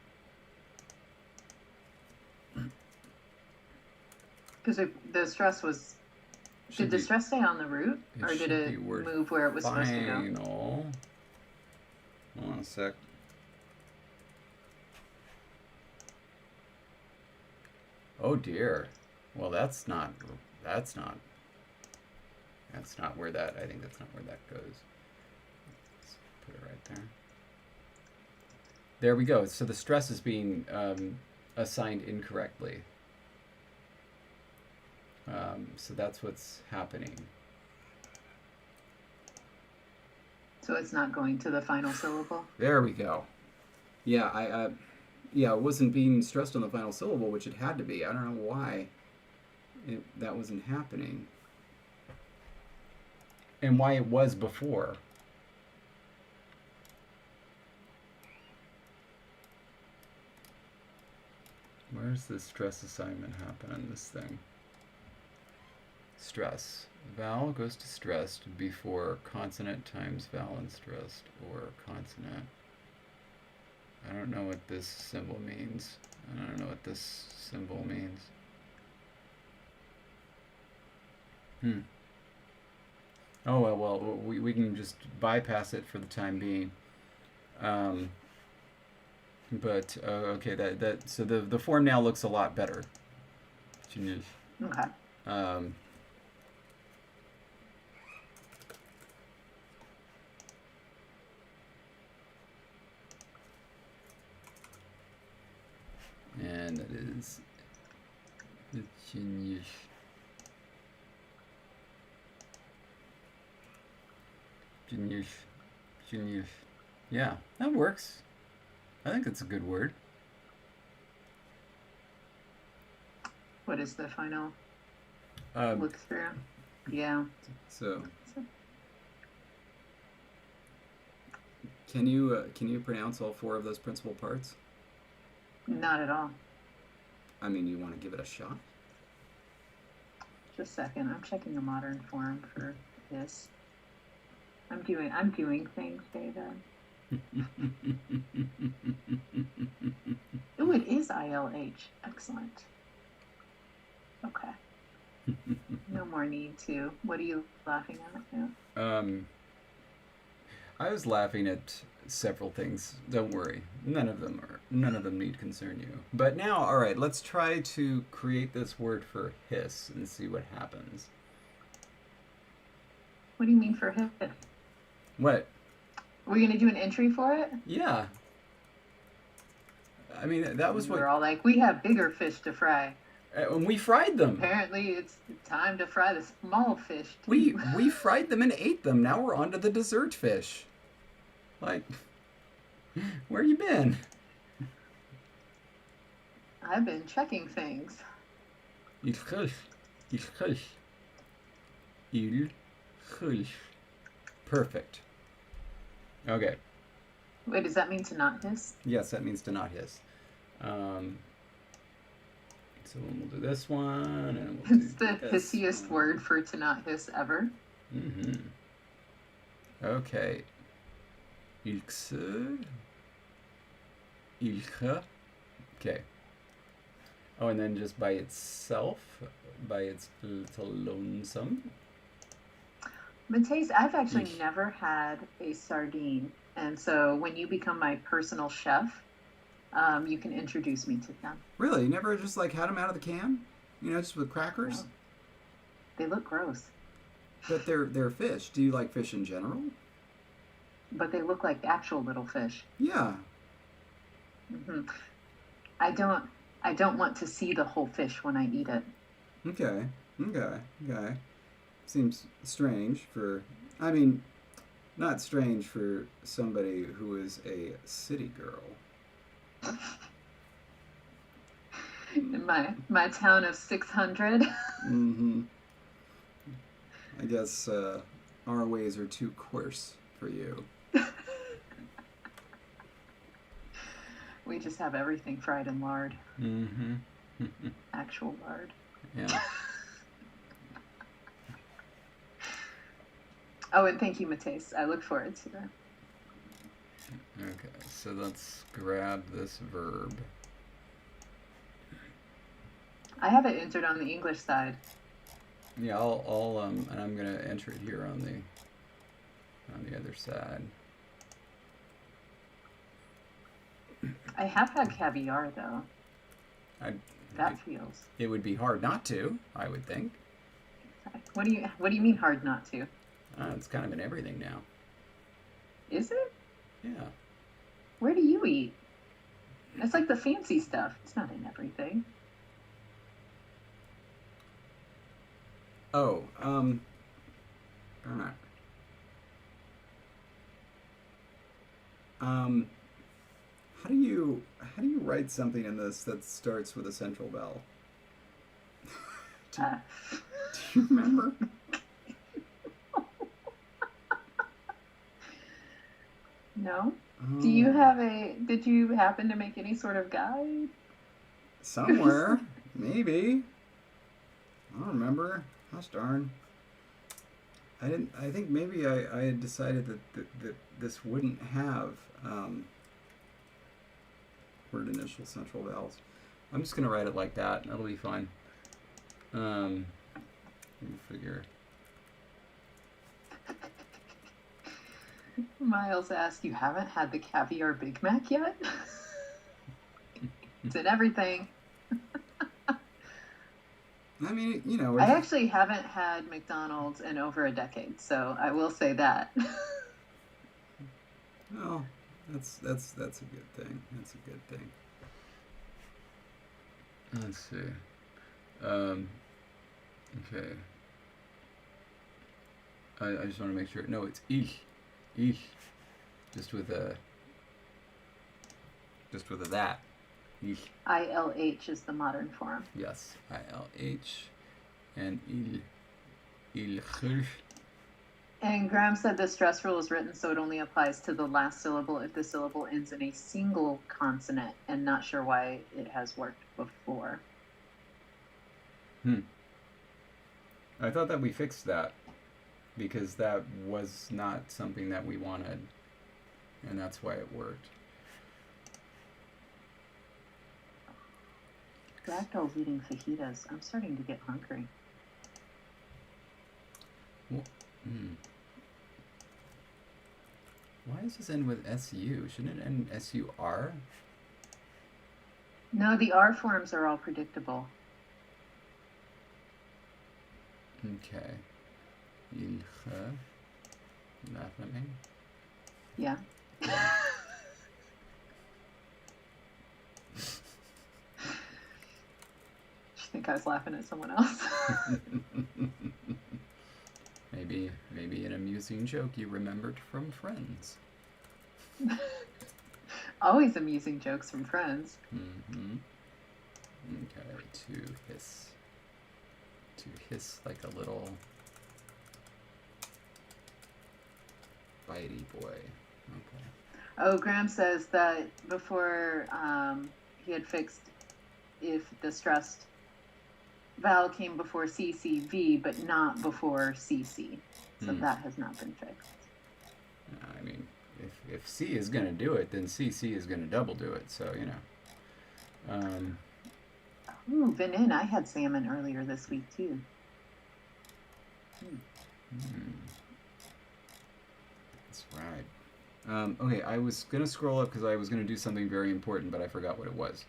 Because the stress was. Did the stress stay on the root, or did it move where it was supposed to go? Final. Hold on a sec. Oh dear. Well, that's not where that. I think that's not where that goes. Let's put it right there. There we go. So the stress is being assigned incorrectly. So that's what's happening. So it's not going to the final syllable? There we go. Yeah, yeah, it wasn't being stressed on the final syllable, which it had to be. I don't know why that wasn't happening. And why it was before. Where's the stress assignment happen on this thing? Stress. Vowel goes to stressed before consonant times vowel and stressed, or consonant. I don't know what this symbol means. I don't know what this symbol means. Oh, well, we can just bypass it for the time being. But okay, so the form now looks a lot better. Okay. And that is the genius. Genius. Yeah, that works. I think it's a good word. What is the final look through? Yeah. So, can you pronounce all four of those principal parts? Not at all. I mean, you want to give it a shot? Just a second. I'm checking the modern form for this. I'm doing things, David. Oh, it is ILH. Excellent. Okay. No more need to. What are you laughing at now? I was laughing at several things. Don't worry. None of them need concern you. But now, all right, let's try to create this word for hiss and see what happens. What do you mean for hiss? What? Are we going to do an entry for it? Yeah. I mean, that was what... We're all like, we have bigger fish to fry. And we fried them. Apparently, it's time to fry the small fish, too. We fried them and ate them. Now we're on to the dessert fish. Like, where you been? I've been checking things. Il hush. Perfect. Okay. Wait, does that mean to not hiss? Yes, that means to not hiss. So we'll do this one, and we'll It's the hissiest word for to not hiss ever. Mm-hmm. Okay. Ilkse. Ilche. Okay. Oh, and then just by itself, by its little lonesome. Mateus, I've actually never had a sardine. And so when you become my personal chef, you can introduce me to them. Really? You never just like had them out of the can? You know, just with crackers? No. They look gross. But they're fish. Do you like fish in general? But they look like actual little fish. Yeah. Hmm. I don't. I don't want to see the whole fish when I eat it. Okay. Okay. Okay. Seems strange for. I mean, not strange for somebody who is a city girl. In my town of 600. Mm-hmm. I guess our ways are too coarse for you. We just have everything fried in lard. Mm-hmm. Actual lard. Yeah. Oh, and thank you, Mateus. I look forward to that. Okay, so let's grab this verb. I have it entered on the English side. Yeah, I'll and I'm gonna enter it here on the other side. I have had caviar though. I, That feels. it would be hard not to, I would think. What do you mean hard not to? It's kind of in everything now. Is it? Yeah. Where do you eat? It's like the fancy stuff. It's not in everything. Oh, darn it. How do you write something in this that starts with a central vowel? Do you remember? No. Did you happen to make any sort of guide? Somewhere, maybe. I don't remember. Gosh darn. I didn't. I think maybe I had decided that this wouldn't have word initial central vowels. I'm just gonna write it like that. That'll be fine. Let me figure. Miles asked, "You haven't had the caviar Big Mac yet?" It's in everything. I mean, you know. I actually haven't had McDonald's in over a decade, so I will say that. Well, that's a good thing. That's a good thing. Let's see. Okay. I just want to make sure. No, it's ich. Ich. Just with a that. Ich. ILH is the modern form. Yes. ILH. And il. And Graham said the stress rule is written so it only applies to the last syllable if the syllable ends in a single consonant, and not sure why it has worked before. I thought that we fixed that because that was not something that we wanted, and that's why it worked. Ragdoll's eating fajitas. I'm starting to get hungry. Well, why does this end with SU? Shouldn't it end SUR? No, the R forms are all predictable. Okay. Ilche. Laugh at me? Yeah. I think I was laughing at someone else. Maybe an amusing joke you remembered from Friends. Always amusing jokes from Friends. Mm-hmm. Okay, to hiss. To hiss like a little bitey boy. Okay. Oh, Graham says that before he had fixed if the stressed vowel came before CCV, but not before CC. So that has not been fixed. I mean, if C is going to do it, then CC is going to double do it. So, you know. Ooh, Venin, I had salmon earlier this week, too. That's right. Okay, I was going to scroll up because I was going to do something very important, but I forgot what it was.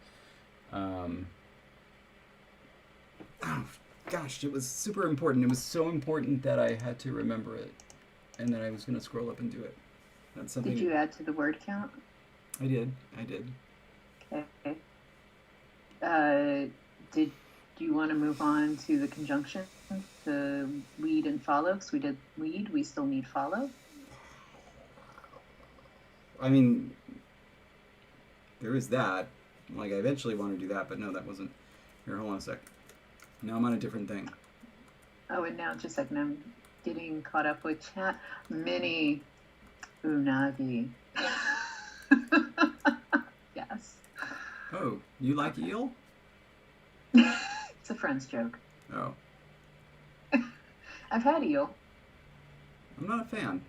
Oh, gosh, it was super important. It was so important that I had to remember it. And then I was going to scroll up and do it. That's something. Did you add to the word count? I did. Okay. Uh, did you want to move on to the conjunctions, the lead and follow? Because we did lead, we still need follow. I mean, there is that. Like, I eventually want to do that, but no, that wasn't. Here, hold on a sec. Now I'm on a different thing. Oh, and now just a second, I'm getting caught up with chat. Mini unagi. Yes. Oh, you like eel? It's a friend's joke. Oh, I've had eel. I'm not a fan.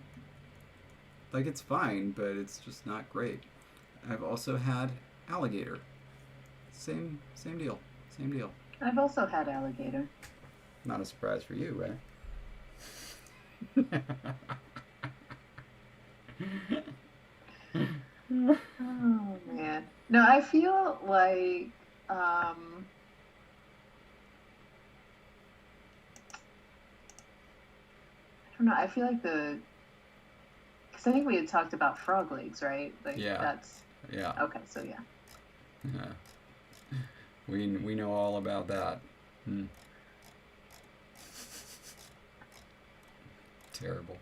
Like, it's fine, but it's just not great. I've also had alligator. Same deal. Same deal. I've also had alligator. Not a surprise for you, right? Oh man. No, I feel like I don't know. I feel like because I think we had talked about frog legs, right? Like Yeah. that's Yeah. okay. So yeah. Yeah. We know all about that. Hmm. Terrible.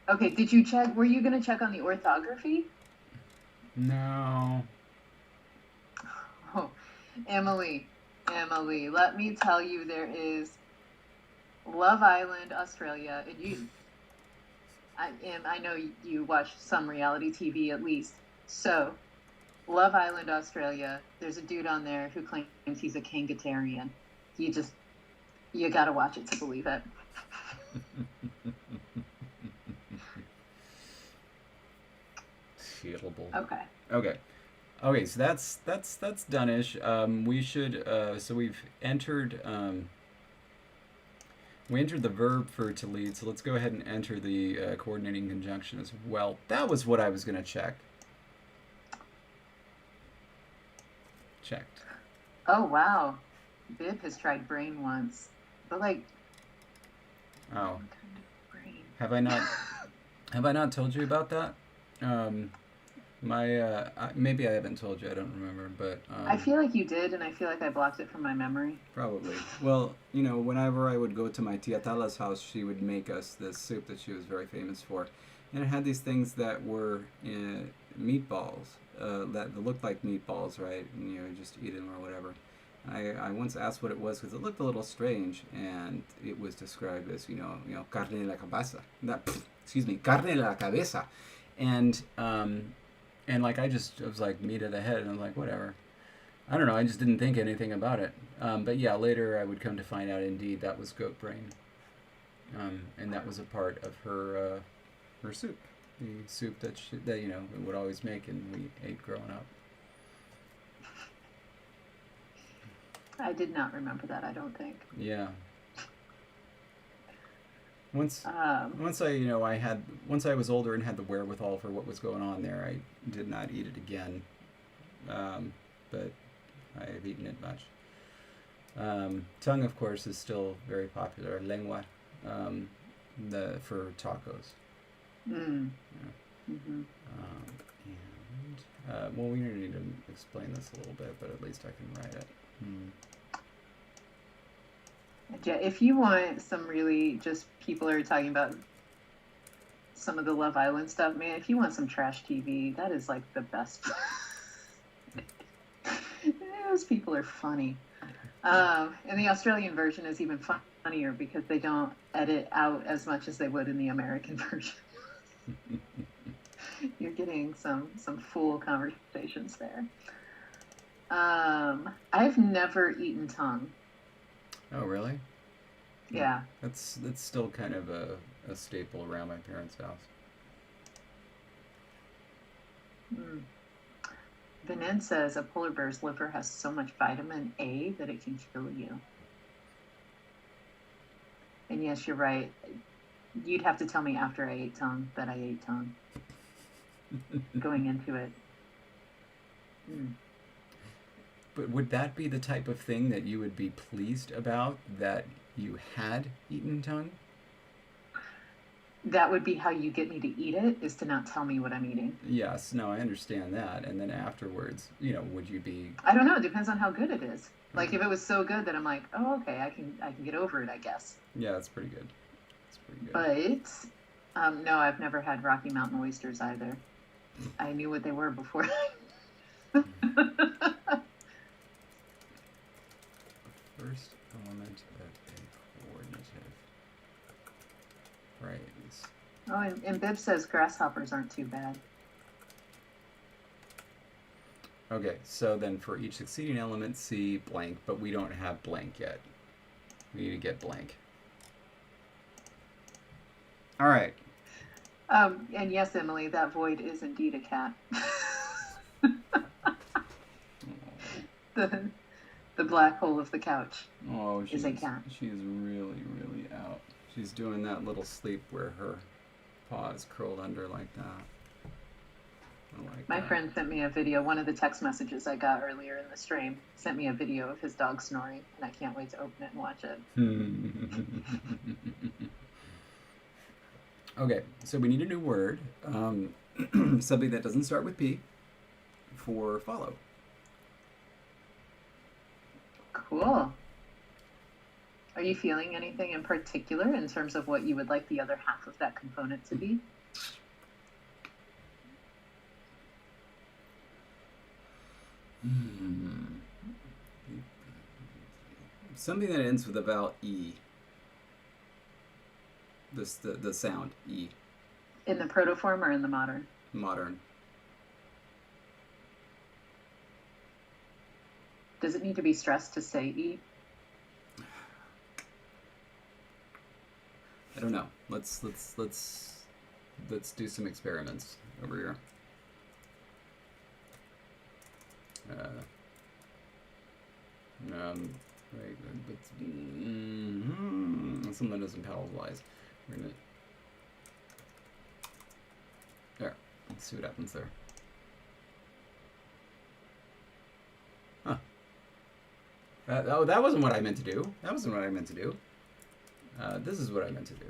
Okay. Did you check? Were you gonna check on the orthography? No. Oh, Emily, let me tell you, there is Love Island, Australia, and I know you watch some reality TV at least. So, Love Island, Australia, there's a dude on there who claims he's a kangatarian. You gotta watch it to believe it. Terrible. Okay. Okay, so that's done-ish. We should so we entered the verb for to lead, so let's go ahead and enter the coordinating conjunction as well. That was what I was going to check. Checked. Oh wow, Bib has tried brain once, but like. Oh. What kind of brain? Have I not told you about that? Maybe I haven't told you. I don't remember, but I feel like you did, and I feel like I blocked it from my memory. Probably. Well, whenever I would go to my tia Tala's house, she would make us this soup that she was very famous for, and it had these things that were meatballs that looked like meatballs, right? And just eat them or whatever. I once asked what it was because it looked a little strange, and it was described as carne de la cabeza. Carne de la cabeza, and like I was like meat of the head, and I was like whatever. I don't know. I just didn't think anything about it. But yeah, later I would come to find out indeed that was goat brain, and that was a part of her soup, the soup that we would always make and we ate growing up. I did not remember that. I don't think. Yeah. Once I was older and had the wherewithal for what was going on there, I did not eat it again. But I have eaten it much. Tongue, of course, is still very popular. Lengua, for tacos. Mm. Yeah. Mm-hmm. Well, we need to explain this a little bit, but at least I can write it. Yeah, if you want some really just people are talking about some of the Love Island stuff, man, if you want some trash TV, that is like the best. Those people are funny. And the Australian version is even funnier because they don't edit out as much as they would in the American version. You're getting some full conversations there. I've never eaten tongue. Oh, really? Yeah. That's still kind of a staple around my parents' house. Benin says a polar bear's liver has so much vitamin A that it can kill you. And yes, you're right. You'd have to tell me after I ate tongue that I ate tongue. Going into it. But would that be the type of thing that you would be pleased about, that you had eaten tongue? that would be how you get me to eat it, is to not tell me what I'm eating. Yes, no, I understand that. And then afterwards, would you be? I don't know. It depends on how good it is. Like if it was so good that I'm like, oh, okay, I can get over it, I guess. Yeah, that's pretty good. That's pretty good. But no, I've never had Rocky Mountain oysters either. I knew what they were before. First element of a coordinative phrase. Oh, and Bib says grasshoppers aren't too bad. Okay, so then for each succeeding element, see blank, but we don't have blank yet. We need to get blank. All right. And yes, Emily, that void is indeed a cat. The black hole of the couch is a cat. She's really, really out. She's doing that little sleep where her paws curled under like that. My friend sent me a video. One of the text messages I got earlier in the stream sent me a video of his dog snoring, and I can't wait to open it and watch it. Okay, so we need a new word, something that doesn't start with P, for follow. Cool. Are you feeling anything in particular in terms of what you would like the other half of that component to be? Something that ends with a vowel E. The sound E. In the protoform or in the modern? Modern. Does it need to be stressed to say E? I don't know. Let's do some experiments over here. Right, but something doesn't palatalize. We're gonna there. Let's see what happens there. Huh. That wasn't what I meant to do. That wasn't what I meant to do. This is what I meant to do.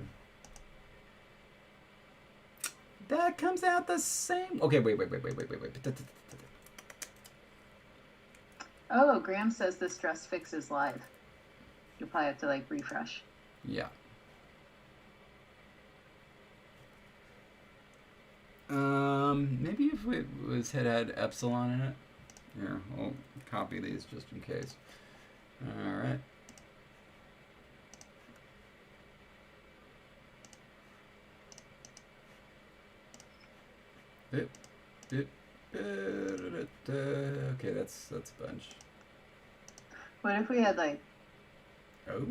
That comes out the same. Okay, wait. Oh, Graham says the stress fix is live. You'll probably have to like refresh. Yeah. Maybe if it had epsilon in it. Here, I'll copy these just in case. All right. Okay, that's a bunch. What if we had like? Oh.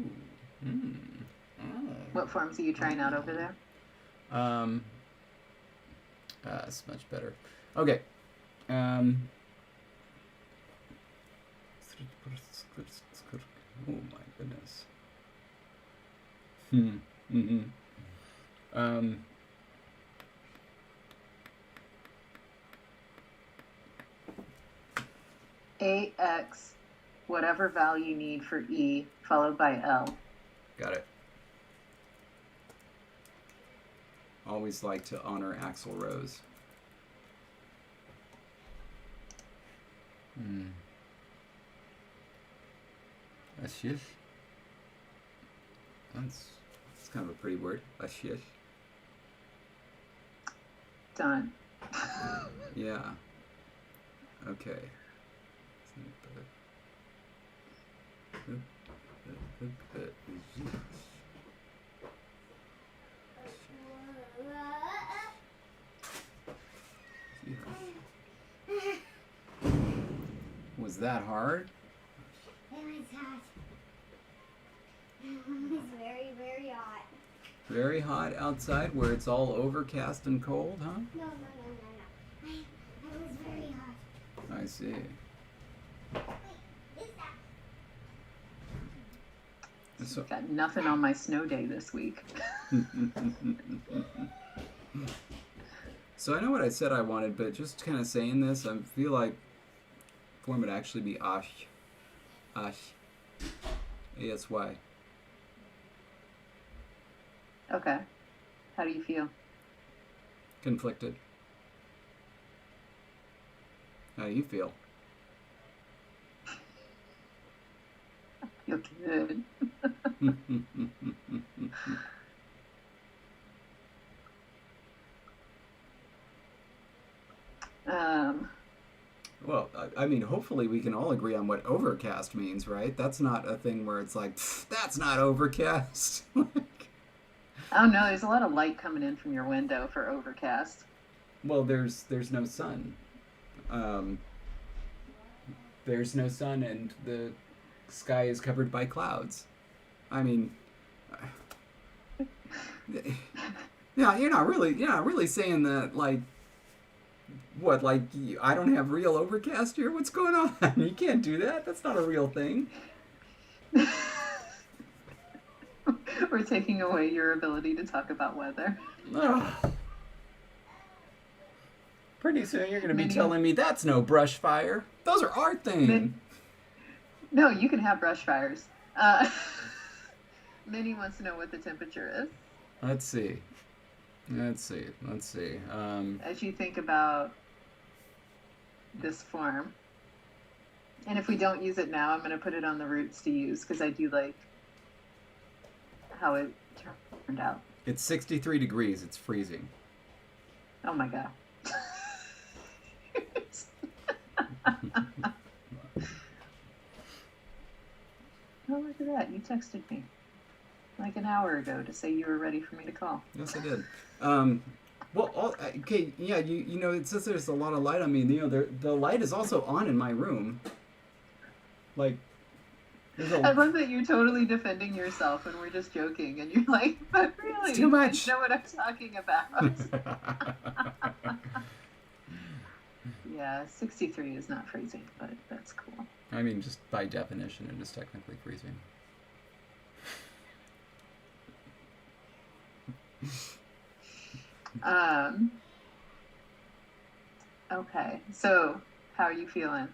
What forms are you trying out over there? It's much better. Okay. Oh my goodness. AX, whatever value you need for E, followed by L. Got it. Always like to honor Axl Rose. Ashish. That's kind of a pretty word. Ashish. Done. Yeah. Okay. Was that hard? It was hot. It was very, very hot. Very hot outside where it's all overcast and cold, huh? No. It was very hot. I see. So, Got nothing on my snow day this week. so I know what I said I wanted, but just kind of saying this, I feel like form would actually be ash. Ash. ASY. Okay. How do you feel? Conflicted. How do you feel? Feel good. Well, I mean, hopefully we can all agree on what overcast means, right? That's not a thing where it's like, that's not overcast. Oh no, there's a lot of light coming in from your window for overcast. Well, there's no sun. There's no sun, and the sky is covered by clouds. I mean, yeah, you're not really saying that, like, what, like, I don't have real overcast here? What's going on? You can't do that. That's not a real thing. We're taking away your ability to talk about weather. Ugh. Pretty soon you're going to be Minnie- telling me that's no brush fire. Those are our thing. No, you can have brush fires. Minnie wants to know what the temperature is. Let's see. As you think about this form. And if we don't use it now, I'm going to put it on the roots to use because I do like how it turned out. It's 63 degrees. It's freezing. Oh my God. Oh, look at that. You texted me like an hour ago to say you were ready for me to call. Yes, I did. Okay, yeah, you know, it says there's a lot of light on me. You know, the light is also on in my room. Like, there's I love that you're totally defending yourself and we're just joking and you're like, but really, It's too much. I know what I'm talking about. Yeah, 63 is not freezing, but that's cool. I mean, just by definition, it is technically freezing. Okay, so how are you feeling?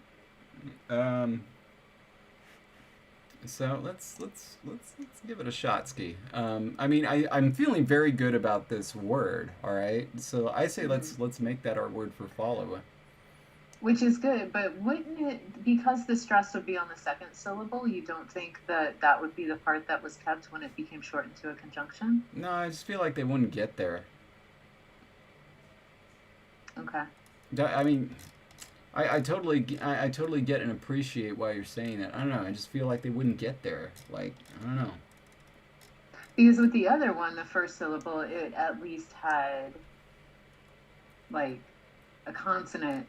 So let's give it a shot, Ski. I mean, I'm feeling very good about this word. All right, so I say let's make that our word for follow. Which is good, but wouldn't it, because the stress would be on the second syllable, you don't think that that would be the part that was kept when it became shortened to a conjunction? No, I just feel like they wouldn't get there. Okay. I mean, I totally get and appreciate why you're saying that. I don't know. I just feel like they wouldn't get there. Like, I don't know. Because with the other one, the first syllable, it at least had like a consonant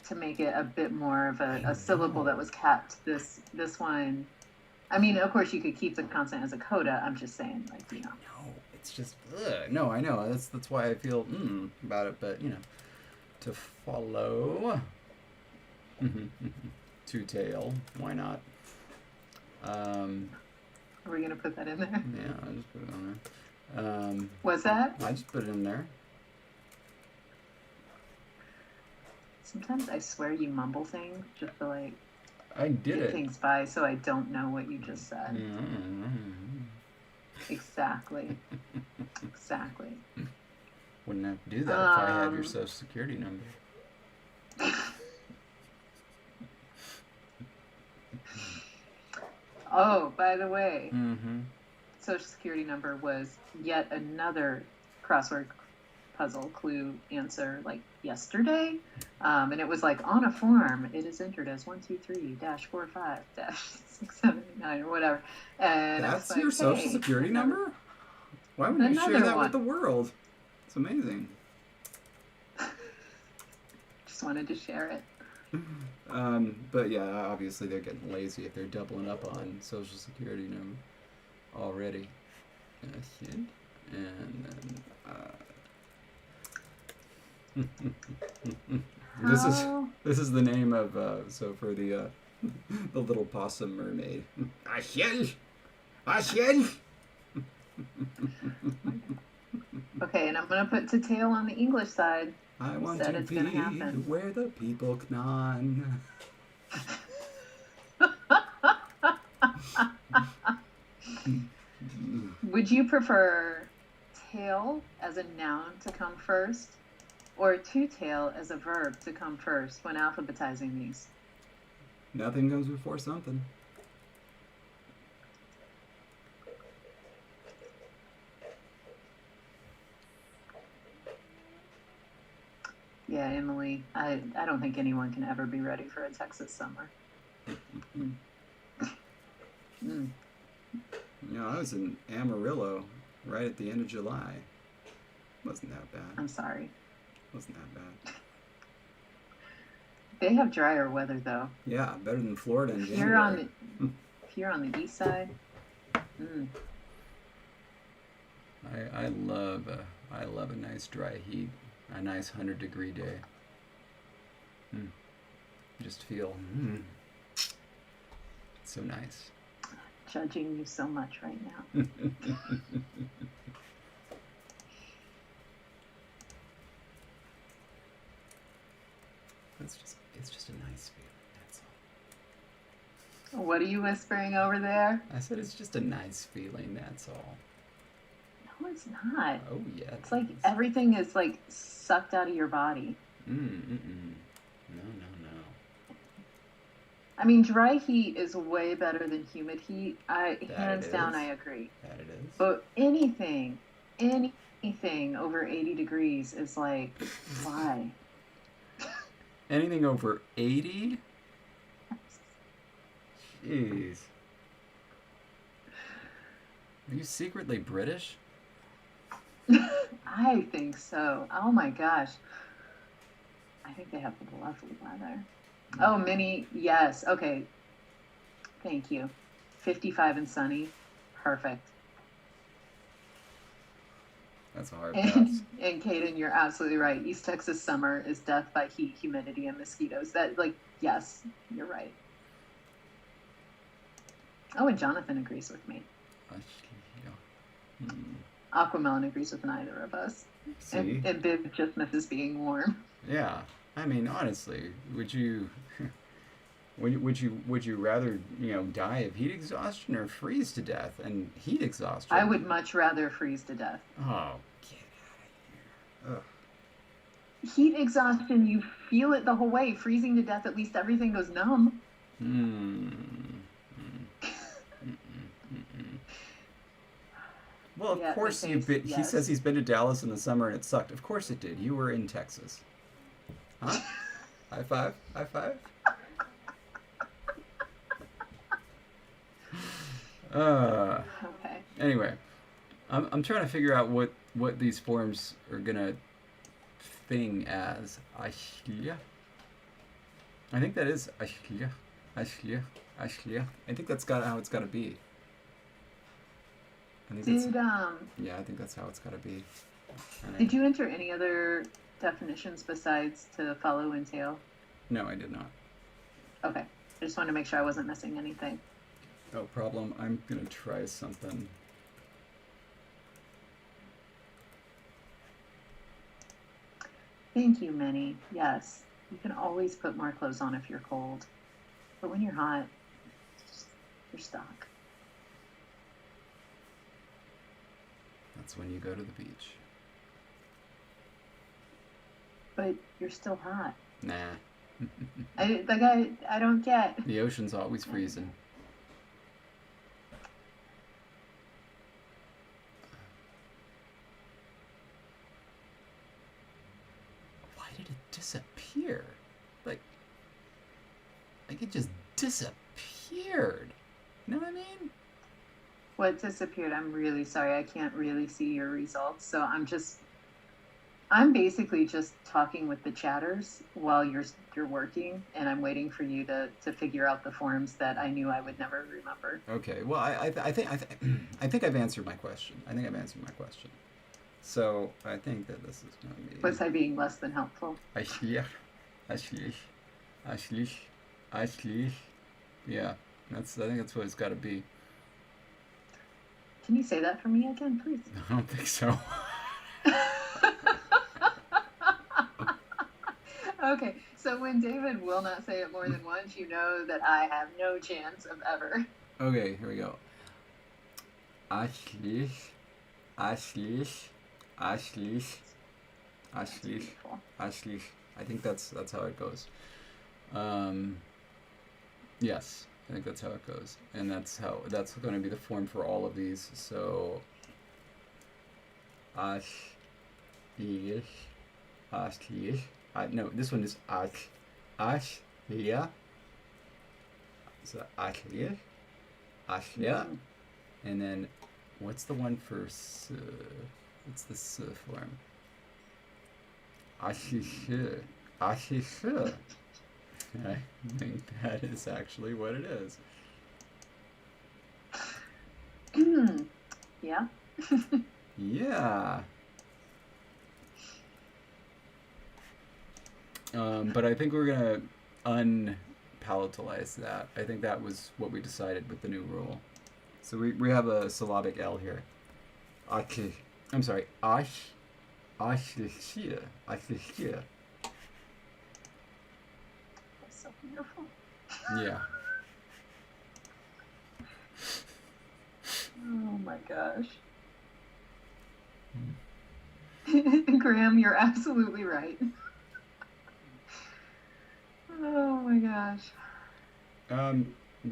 to make it a bit more of a syllable that was kept. This one, I mean, of course you could keep the consonant as a coda. I'm just saying, like, you know. No, it's just no. I know that's why I feel about it. But you know, to follow, to tail. Why not? Are we gonna put that in there? Yeah, I just put it on there. Was that? I just put it in there. Sometimes I swear you mumble things just to like I did get it. things by, so I don't know what you just said. Exactly. Exactly. Wouldn't have to do that if I had your social security number. Oh, by the way, social security number was yet another crossword puzzle clue answer like yesterday. And it was like on a form, it is entered as 123-45-679 or whatever. And That's like, your social security number? Why would you share Another that one. with the world? It's amazing. Just wanted to share it. But yeah, obviously they're getting lazy if they're doubling up on social security number already. And then this is the name of so for the little possum mermaid. Ashel. Okay, and I'm gonna put to tail on the English side. I want Said to it's be gonna happen. where the people knan. Would you prefer tail as a noun to come first, or to tail as a verb to come first when alphabetizing these? Nothing comes before something. Yeah, Emily, I don't think anyone can ever be ready for a Texas summer. Mm. Mm. You know, I was in Amarillo right at the end of July. Wasn't that bad. I'm sorry. Wasn't that bad. They have drier weather though. Yeah, better than Florida in If January. you're on the east side, I love a nice dry heat, a nice 100-degree day. Just feel so nice. judging you so much right now. It's just a nice feeling, that's all. What are you whispering over there? I said it's just a nice feeling, that's all. No, it's not. Oh yeah. It's like everything is like sucked out of your body. No. I mean, dry heat is way better than humid heat. Hands down, is. I agree. That it is. But anything over 80 degrees is like, why? Anything over 80? Jeez. Are you secretly British? I think so. Oh my gosh. I think they have lovely weather. Oh, Minnie, yes. Okay. Thank you. 55 and sunny. Perfect. That's a hard pass. And Kaden, you're absolutely right. East Texas summer is death by heat, humidity, and mosquitoes. Yes, you're right. Oh, and Jonathan agrees with me. Aquamelon agrees with neither of us. See? And Bib just misses being warm. Yeah. I mean, honestly, would you rather, die of heat exhaustion or freeze to death? And heat exhaustion. I would much rather freeze to death. Oh, get out of here. Ugh. Heat exhaustion, you feel it the whole way. Freezing to death, at least everything goes numb. Well, of course he says he's been to Dallas in the summer and it sucked. Of course it did. You were in Texas. Huh? High five? High five? Okay. Anyway, I'm trying to figure out what these forms are gonna thing as. Ashlia. I think that is ashlia. Ashlia. Ashlia. I think that's how it's gotta be. I think that's how it's gotta be. Did you enter any other definitions besides to follow and tail? No, I did not. Okay. I just wanted to make sure I wasn't missing anything. No problem. I'm gonna try something. Thank you, Minnie. Yes, you can always put more clothes on if you're cold. But when you're hot, you're stuck. That's when you go to the beach. But you're still hot. Nah. I don't get. The ocean's always freezing. Why did it disappear? Like it just disappeared. You know what I mean? What disappeared? I'm really sorry. I can't really see your results. So I'm basically just talking with the chatters while you're working, and I'm waiting for you to figure out the forms that I knew I would never remember. Okay. Well, I think I've answered my question. So I think that this is going to be. Was I being less than helpful? Ashlich. Yeah. I think that's what it's got to be. Can you say that for me again, please? I don't think so. Okay, so when David will not say it more than once, you know that I have no chance of ever. Okay, here we go. Ashlich, Ashlish. Ashlish. Beautiful. Ashlish. I think that's how it goes. Yes, I think that's how it goes, and that's going to be the form for all of these. So, Ashlish, Ashlish. No, this one is Ashlia. So Ashlia, Ashlia, and then what's the one for s? What's the s form? Ashish. Ashish. I think that is actually what it is. Yeah. Yeah. But I think we're gonna unpalatalize that. I think that was what we decided with the new rule. So we have a syllabic L here. Ash. I'm sorry. Ash. Ashlishia. Ashlishia. That's so beautiful. Yeah. Oh my gosh. Graham, you're absolutely right. Oh my gosh.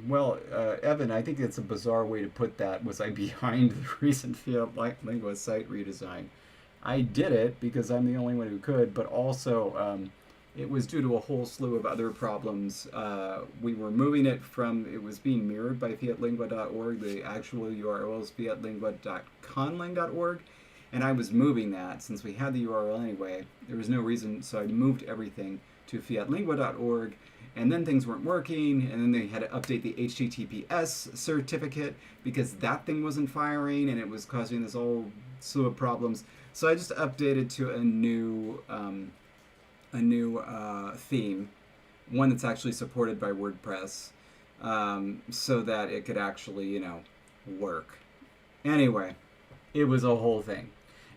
Well, Evan, I think it's a bizarre way to put that. Was I behind the recent Fiat Lingua site redesign? I did it because I'm the only one who could, but also it was due to a whole slew of other problems. We were moving it from, it was being mirrored by fiatlingua.org. The actual URL is fiatlingua.conlang.org. And I was moving that since we had the URL anyway. There was no reason, so I moved everything to fiatlingua.org. And then things weren't working, and then they had to update the HTTPS certificate because that thing wasn't firing, and it was causing this whole slew of problems. So I just updated to a new theme, one that's actually supported by WordPress, so that it could actually, work. Anyway, it was a whole thing.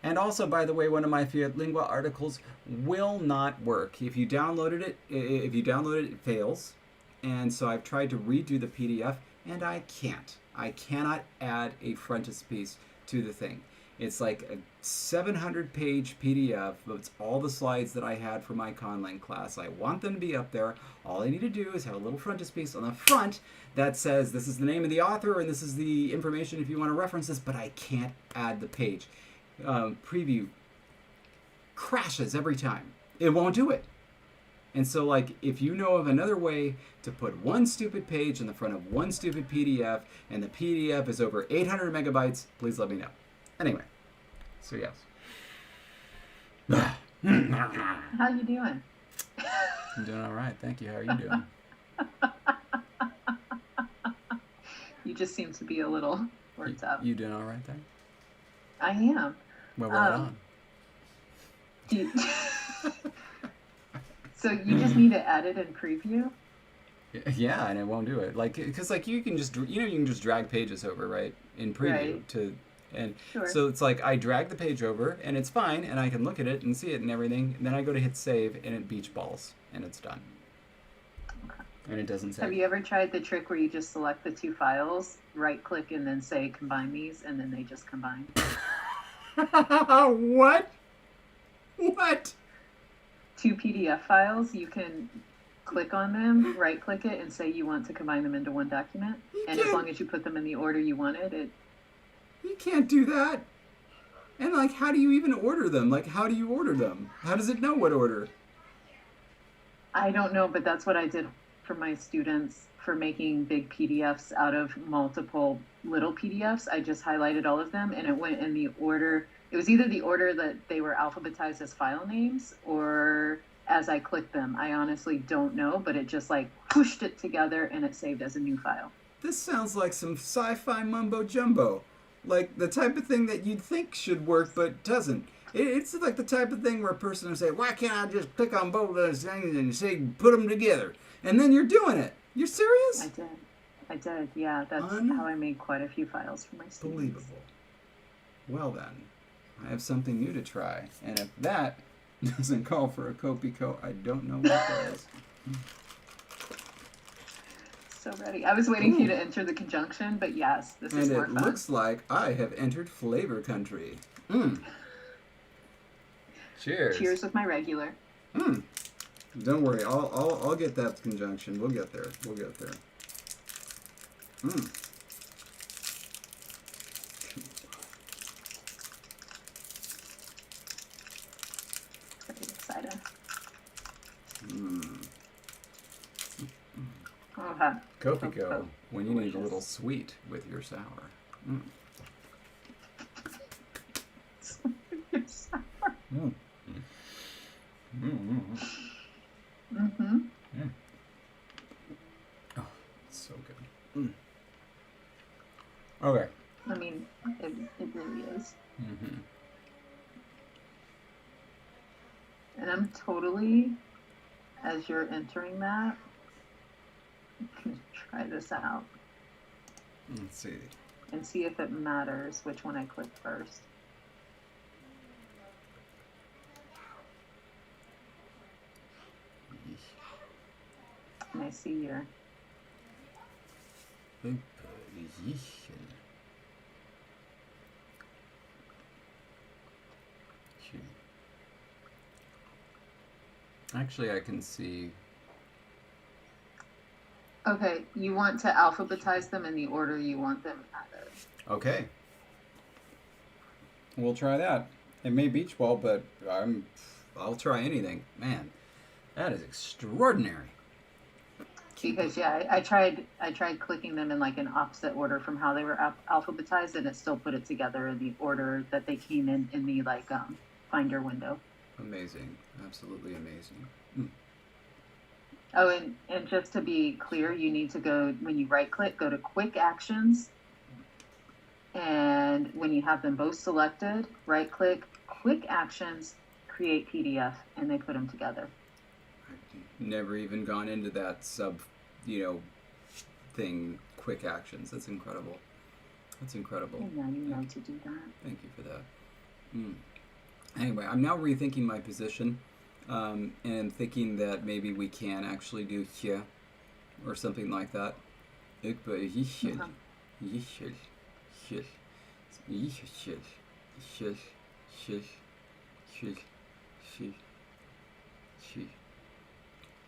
And also, by the way, one of my Fiat Lingua articles will not work. If you downloaded it, it fails. And so I've tried to redo the PDF, and I can't. I cannot add a frontispiece to the thing. It's like a 700-page PDF, but it's all the slides that I had for my Conlang class. I want them to be up there. All I need to do is have a little frontispiece on the front that says this is the name of the author and this is the information if you want to reference this, but I can't add the page. Preview crashes every time. It won't do it. And so, like, if you know of another way to put one stupid page in the front of one stupid PDF, and the PDF is over 800 megabytes, please let me know. Anyway, so yes. How you doing? I'm doing all right. Thank you. How are you doing? You just seem to be a little worked up. You doing all right there? I am. Well, right on. So you just need to edit and preview? Yeah, and it won't do it. Like, because like you can just drag pages over, right, in preview Right. and Sure. so it's like I drag the page over and it's fine and I can look at it and see it and everything. And then I go to hit save and it beach balls and it's done. Okay. And it doesn't save. Have you ever tried the trick where you just select the two files, right click, and then say combine these, and then they just combine? What? What? Two PDF files, you can click on them, right click it, and say you want to combine them into one document. And as long as you put them in the order you wanted, You can't do that. And like, how do you even order them? Like, how do you order them? How does it know what order? I don't know, but that's what I did for my students for making big PDFs out of multiple little PDFs. I just highlighted all of them and it went in the order. It was either the order that they were alphabetized as file names or as I clicked them. I honestly don't know, but it just like pushed it together and it saved as a new file. This sounds like some sci-fi mumbo jumbo. Like the type of thing that you'd think should work but doesn't. It's like the type of thing where a person will say, why can't I just click on both of those things and say, put them together? And then you're doing it. You're serious? I did. Yeah, that's how I made quite a few files for my students. Unbelievable. Well then, I have something new to try. And if that doesn't call for a Copico, I don't know what does. So ready. I was waiting for you to enter the conjunction, but yes, this is more And fun. it looks like I have entered flavor country. Cheers. Cheers with my regular. Don't worry. I'll get that conjunction. We'll get there. We'll get there. Pretty excited. I'll have Copico, when you need a delicious. little sweet with your sour. Oh, it's so good. Okay. I mean, it really is. And I'm totally, as you're entering that, gonna try this out Let's see. and see if it matters which one I click first. And I see your Actually, I can see. Okay, you want to alphabetize them in the order you want them added. Okay. We'll try that. It may beach ball, but I'll try anything. Man, that is extraordinary. Because yeah, I tried clicking them in like an opposite order from how they were alphabetized, and it still put it together in the order that they came in the like Finder window. Amazing. Absolutely amazing. Oh, and just to be clear, you need to go, when you right click, go to quick actions. And when you have them both selected, right click, quick actions, create PDF, and they put them together. I've never even gone into that thing, quick actions. That's incredible. That's incredible. And now you know to do that. Thank you for that. Anyway, I'm now rethinking my position and thinking that maybe we can actually do here or something like that. What do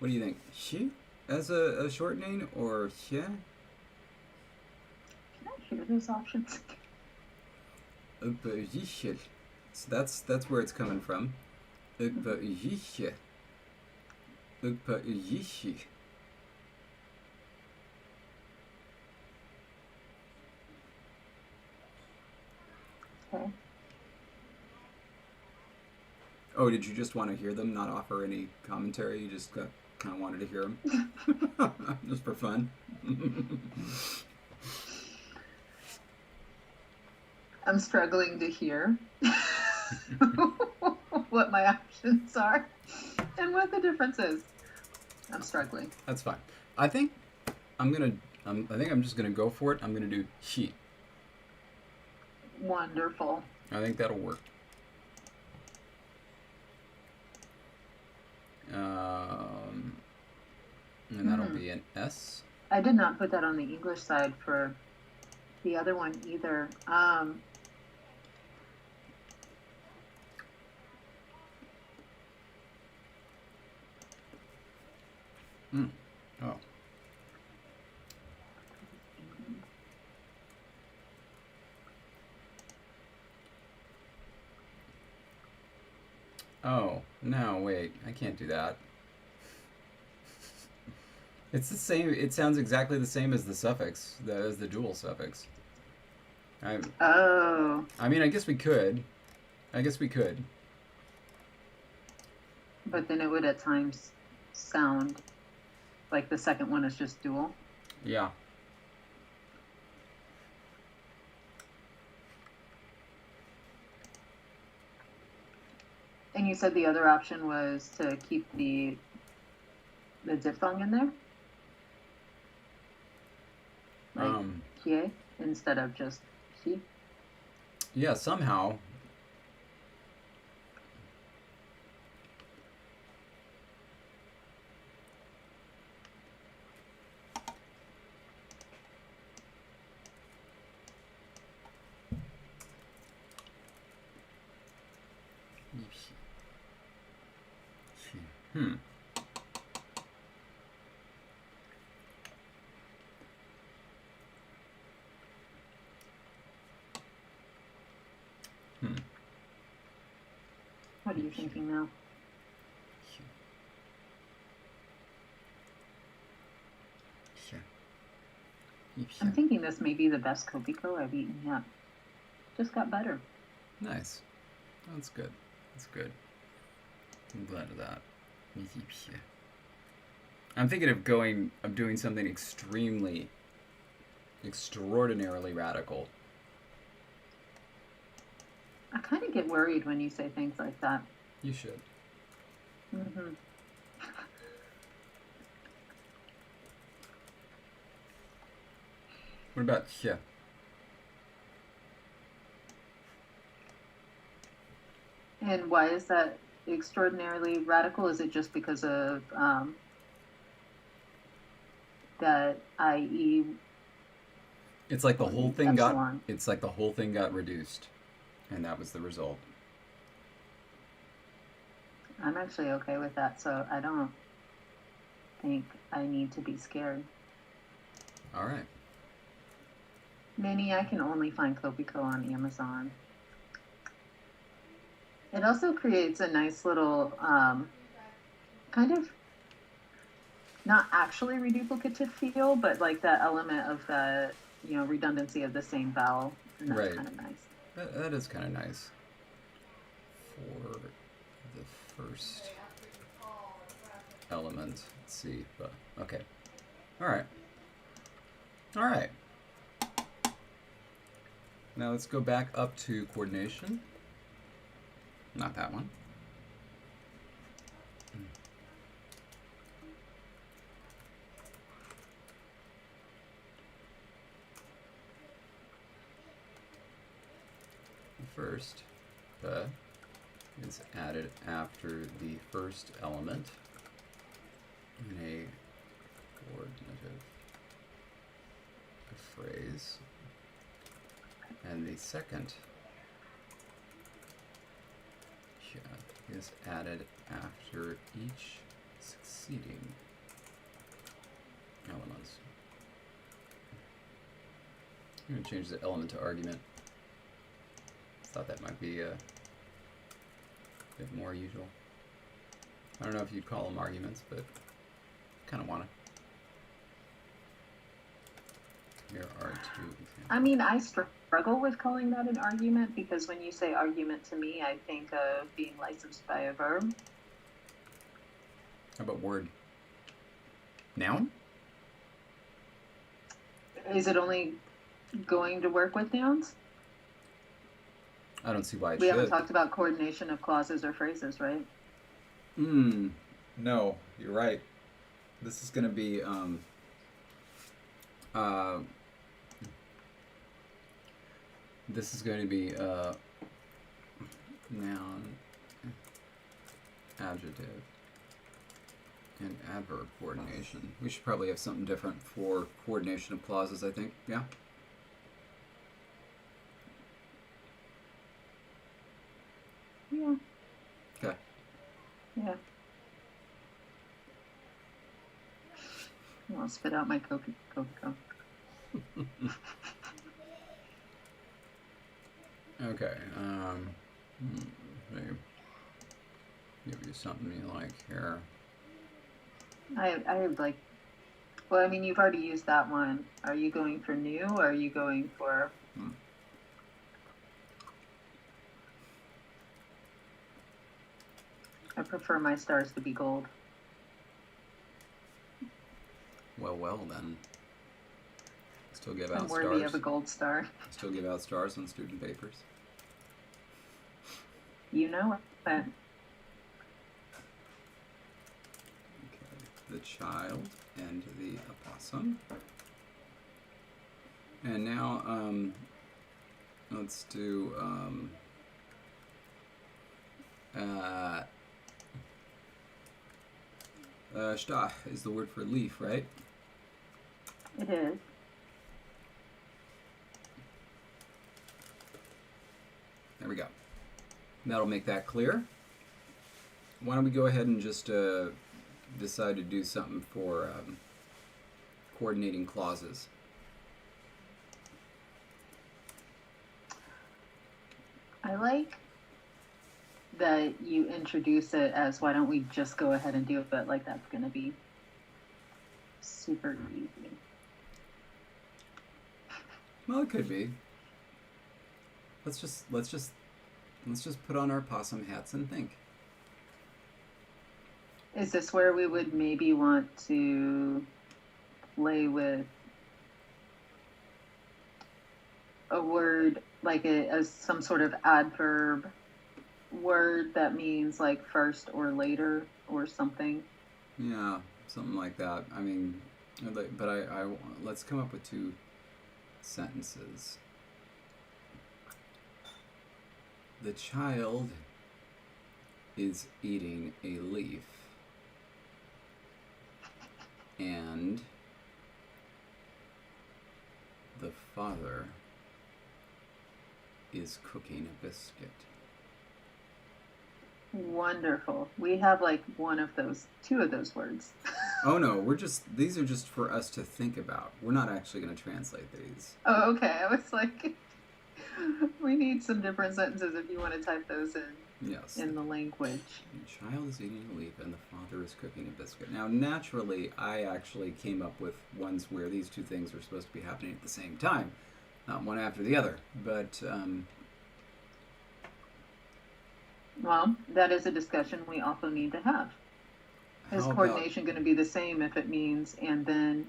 you think? She as a shortening or here? Can I hear those options? So that's where it's coming from. Okay. Oh, did you just want to hear them, not offer any commentary? You just kind of wanted to hear them? Just for fun? I'm struggling to hear what my options are and what the difference is. I'm struggling. That's fine. I think I'm just gonna go for it. I'm gonna do she. Wonderful. I think that'll work. And that'll be an S. I did not put that on the English side for the other one either. Oh. Oh, no, wait. I can't do that. It's the same. It sounds exactly the same as the suffix, as the dual suffix. Oh. I mean, I guess we could. But then it would at times sound like the second one is just dual. Yeah. And you said the other option was to keep the diphthong in there? Like kie instead of just he? Yeah, somehow. Hmm. Hmm. What are you thinking now? I'm thinking this may be the best Kopiko I've eaten yet. Just got better. Nice. That's good. That's good. I'm glad of that. I'm thinking of doing something extraordinarily radical. I kind of get worried when you say things like that. You should. Mm-hmm. What about yeah? And why is that extraordinarily radical? Is it just because of that IE? It's like the whole thing epsilon. got reduced, and that was the result. I'm actually okay with that, so I don't think I need to be scared. All right. Minnie, I can only find Kopiko on Amazon. It also creates a nice little kind of not actually reduplicative feel, but like that element of the redundancy of the same vowel, and that's Right. kind of nice. That is kind of nice. For the first element, let's see, but okay. All right. All right. Now let's go back up to coordination. Not that one. First, the is added after the first element in a coordinative phrase, and the second is added after each succeeding elements. I'm going to change the element to argument. Thought that might be a bit more usual. I don't know if you'd call them arguments, but kind of want to. Here are two examples. I mean, I struggle with calling that an argument because when you say argument to me, I think of being licensed by a verb. How about word? Noun? Is it only going to work with nouns? I don't see why it We should. haven't talked about coordination of clauses or phrases, right? No, you're right. This is going to be noun, adjective, and adverb coordination. We should probably have something different for coordination of clauses, I think. Yeah? Yeah. Okay. Yeah. I'll spit out my Coco. Okay. Maybe give you something you like here. I like. Well, I mean, you've already used that one. Are you going for new, or are you going for? I prefer my stars to be gold. Well, then. Still give I'm out worthy stars. of a gold star. Still give out stars on student papers. You know it. Okay. The child and the opossum. And now, let's do, Stach is the word for leaf, right? It is. There we go. That'll make that clear. why don't we go ahead and just decide to do something for coordinating clauses? I like that you introduce it as why don't we just go ahead and do it, like that's going to be super easy. Well, it could be. Let's just put on our possum hats and think. Is this where we would maybe want to play with a word like as some sort of adverb word that means like first or later or something? Yeah, something like that. I mean, but I let's come up with 2 sentences. The child is eating a leaf, and the father is cooking a biscuit. Wonderful. We have like 2 of those words. Oh no, these are just for us to think about. We're not actually going to translate these. Oh, okay. I was like, we need some different sentences if you want to type those in. Yes. In the language. The child is eating a leaf and the father is cooking a biscuit. Now, naturally, I actually came up with ones where these 2 things are supposed to be happening at the same time, not one after the other. But, well, that is a discussion we also need to have. Is coordination going to be the same if it means and then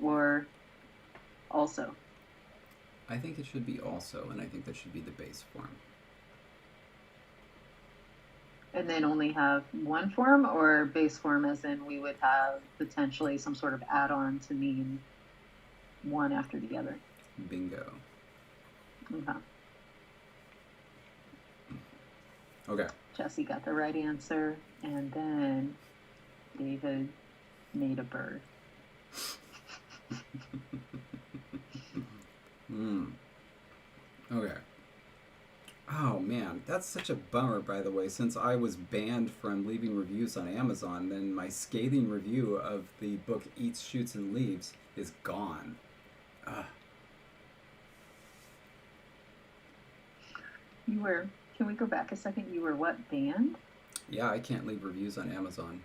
or also? I think it should be also, and I think that should be the base form. And then only have one form, or base form as in we would have potentially some sort of add-on to mean one after the other? Bingo. Okay. Okay. Jesse got the right answer, and then David made a bird. Okay. Oh man, that's such a bummer, by the way, since I was banned from leaving reviews on Amazon, then my scathing review of the book Eats, Shoots, and Leaves is gone. You were, can we go back a second? You were what, banned? Yeah, I can't leave reviews on Amazon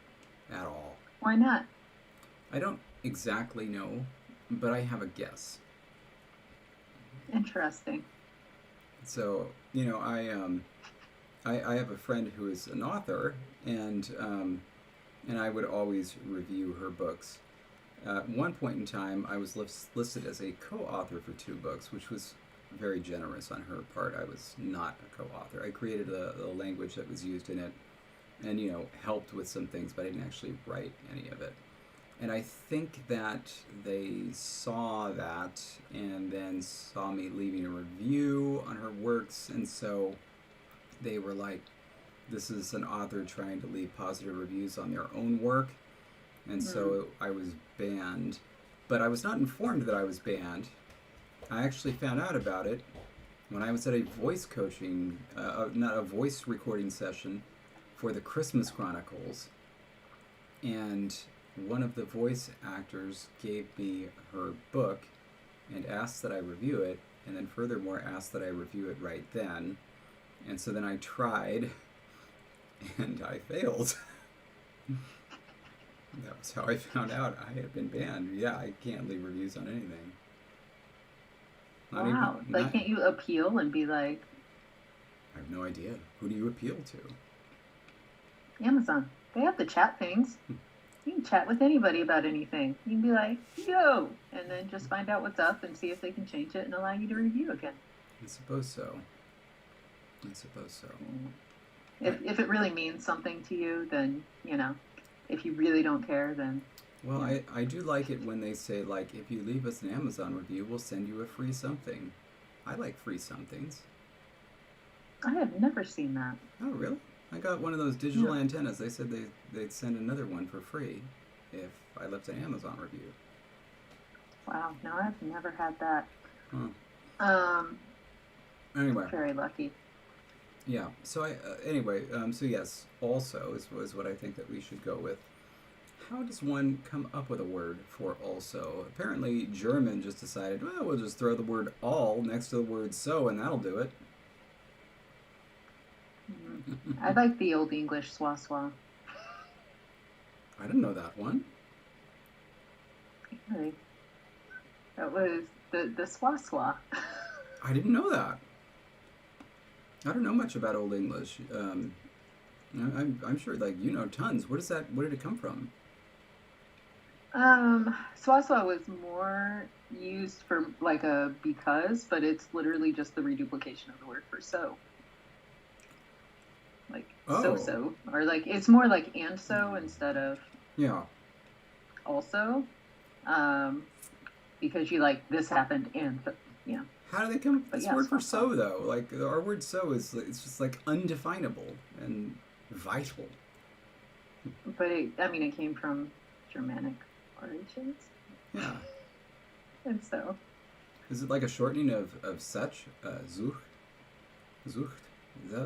at all. Why not? I don't exactly know, but I have a guess. Interesting. So, you know, I have a friend who is an author, and I would always review her books. At one point in time, I was listed as a co-author for 2 books, which was very generous on her part. I was not a co-author. I created a language that was used in it, and, you know, helped with some things, but I didn't actually write any of it. And I think that they saw that and then saw me leaving a review on her works, and so they were like, this is an author trying to leave positive reviews on their own work, and so I was banned. But I was not informed that I was banned. I actually found out about it when I was at a voice coaching, not a voice recording session for the Christmas Chronicles, and one of the voice actors gave me her book and asked that I review it, and then furthermore asked that I review it right then. And so then I tried, and I failed. That was how I found out I had been banned. Yeah, I can't leave reviews on anything. Wow. Can't you appeal and be like... I have no idea. Who do you appeal to? Amazon. They have the chat things. You can chat with anybody about anything. You can be like, yo, and then just find out what's up and see if they can change it and allow you to review again. I suppose so. If it really means something to you, then, you know, if you really don't care, then... Well, I do like it when they say, like, if you leave us an Amazon review, we'll send you a free something. I like free somethings. I have never seen that. Oh, really? I got one of those digital antennas. They said they'd send another one for free if I left an Amazon review. Wow, no, I've never had that. Huh. Anyway. Very lucky. Yeah. So anyway. So yes. Also is what I think that we should go with. How does one come up with a word for also? Apparently, German just decided, well, we'll just throw the word all next to the word so, and that'll do it. I like the old English swa swa. I didn't know that one. Really. That was the swa swa. I didn't know that. I don't know much about Old English. I'm sure, like, you know tons. Where did it come from? Swa swa was more used for like a because, but it's literally just the reduplication of the word for so. Like Oh. so, or like it's more like and so instead of Yeah. also, because you like this happened and yeah. How do they come up with But this yeah, word for swa so, swa. though? Like, our word so it's just, like, undefinable and vital. But it came from Germanic origins, Yeah. and so Is it like a shortening of such? Zucht? Zucht?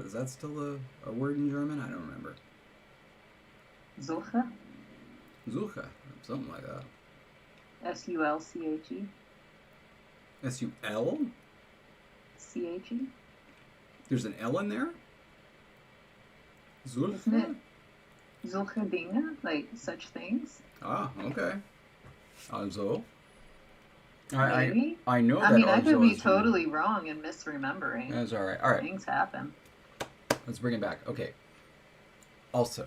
Is that still a word in German? I don't remember. Zulche, Suche. Something like that. Sulche, S-U-L? che. There's an L in there? Zulche? Isn't it Zulche Dinge, like such things? Ah, okay. Also. Maybe. I know I that mean, I also could be is totally wrong and misremembering. That's all right. All right. Things happen. Let's bring it back. Okay. Also.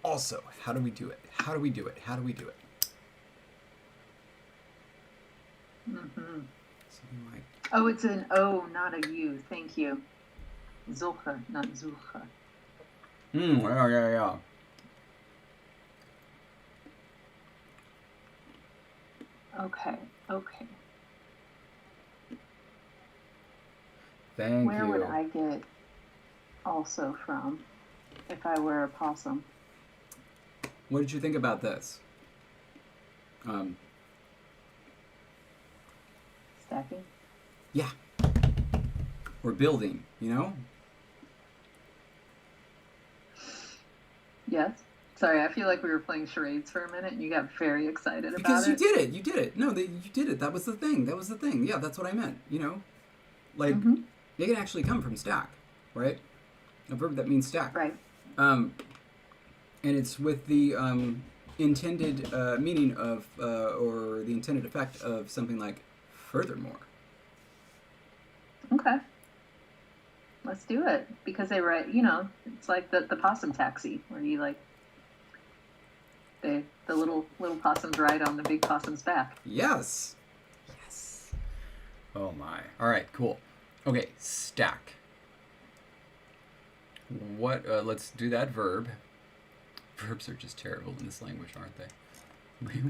Also. How do we do it? How do we do it? How do we do it? Mm-hmm. Something like. Oh, it's an O, not a U. Thank you. Zulche, not Zulche. Yeah. Okay. Thank Where you. would I get also from if I were a possum? What did you think about this? Stacking? Yeah. We're building, you know? Yes. Sorry, I feel like we were playing charades for a minute and you got very excited Because about it. you did it. No, you did it. That was the thing. Yeah, that's what I meant, you know? Like, they can actually come from stack, right? A verb that means stack. Right. And it's with the intended meaning of, or the intended effect of something like furthermore. Okay. Let's do it. Because they write, it's like the possum taxi where you like the little possums ride on the big possum's back. Yes. Oh my. All right, cool. Okay, stack. What? Let's do that verb. Verbs are just terrible in this language, aren't they?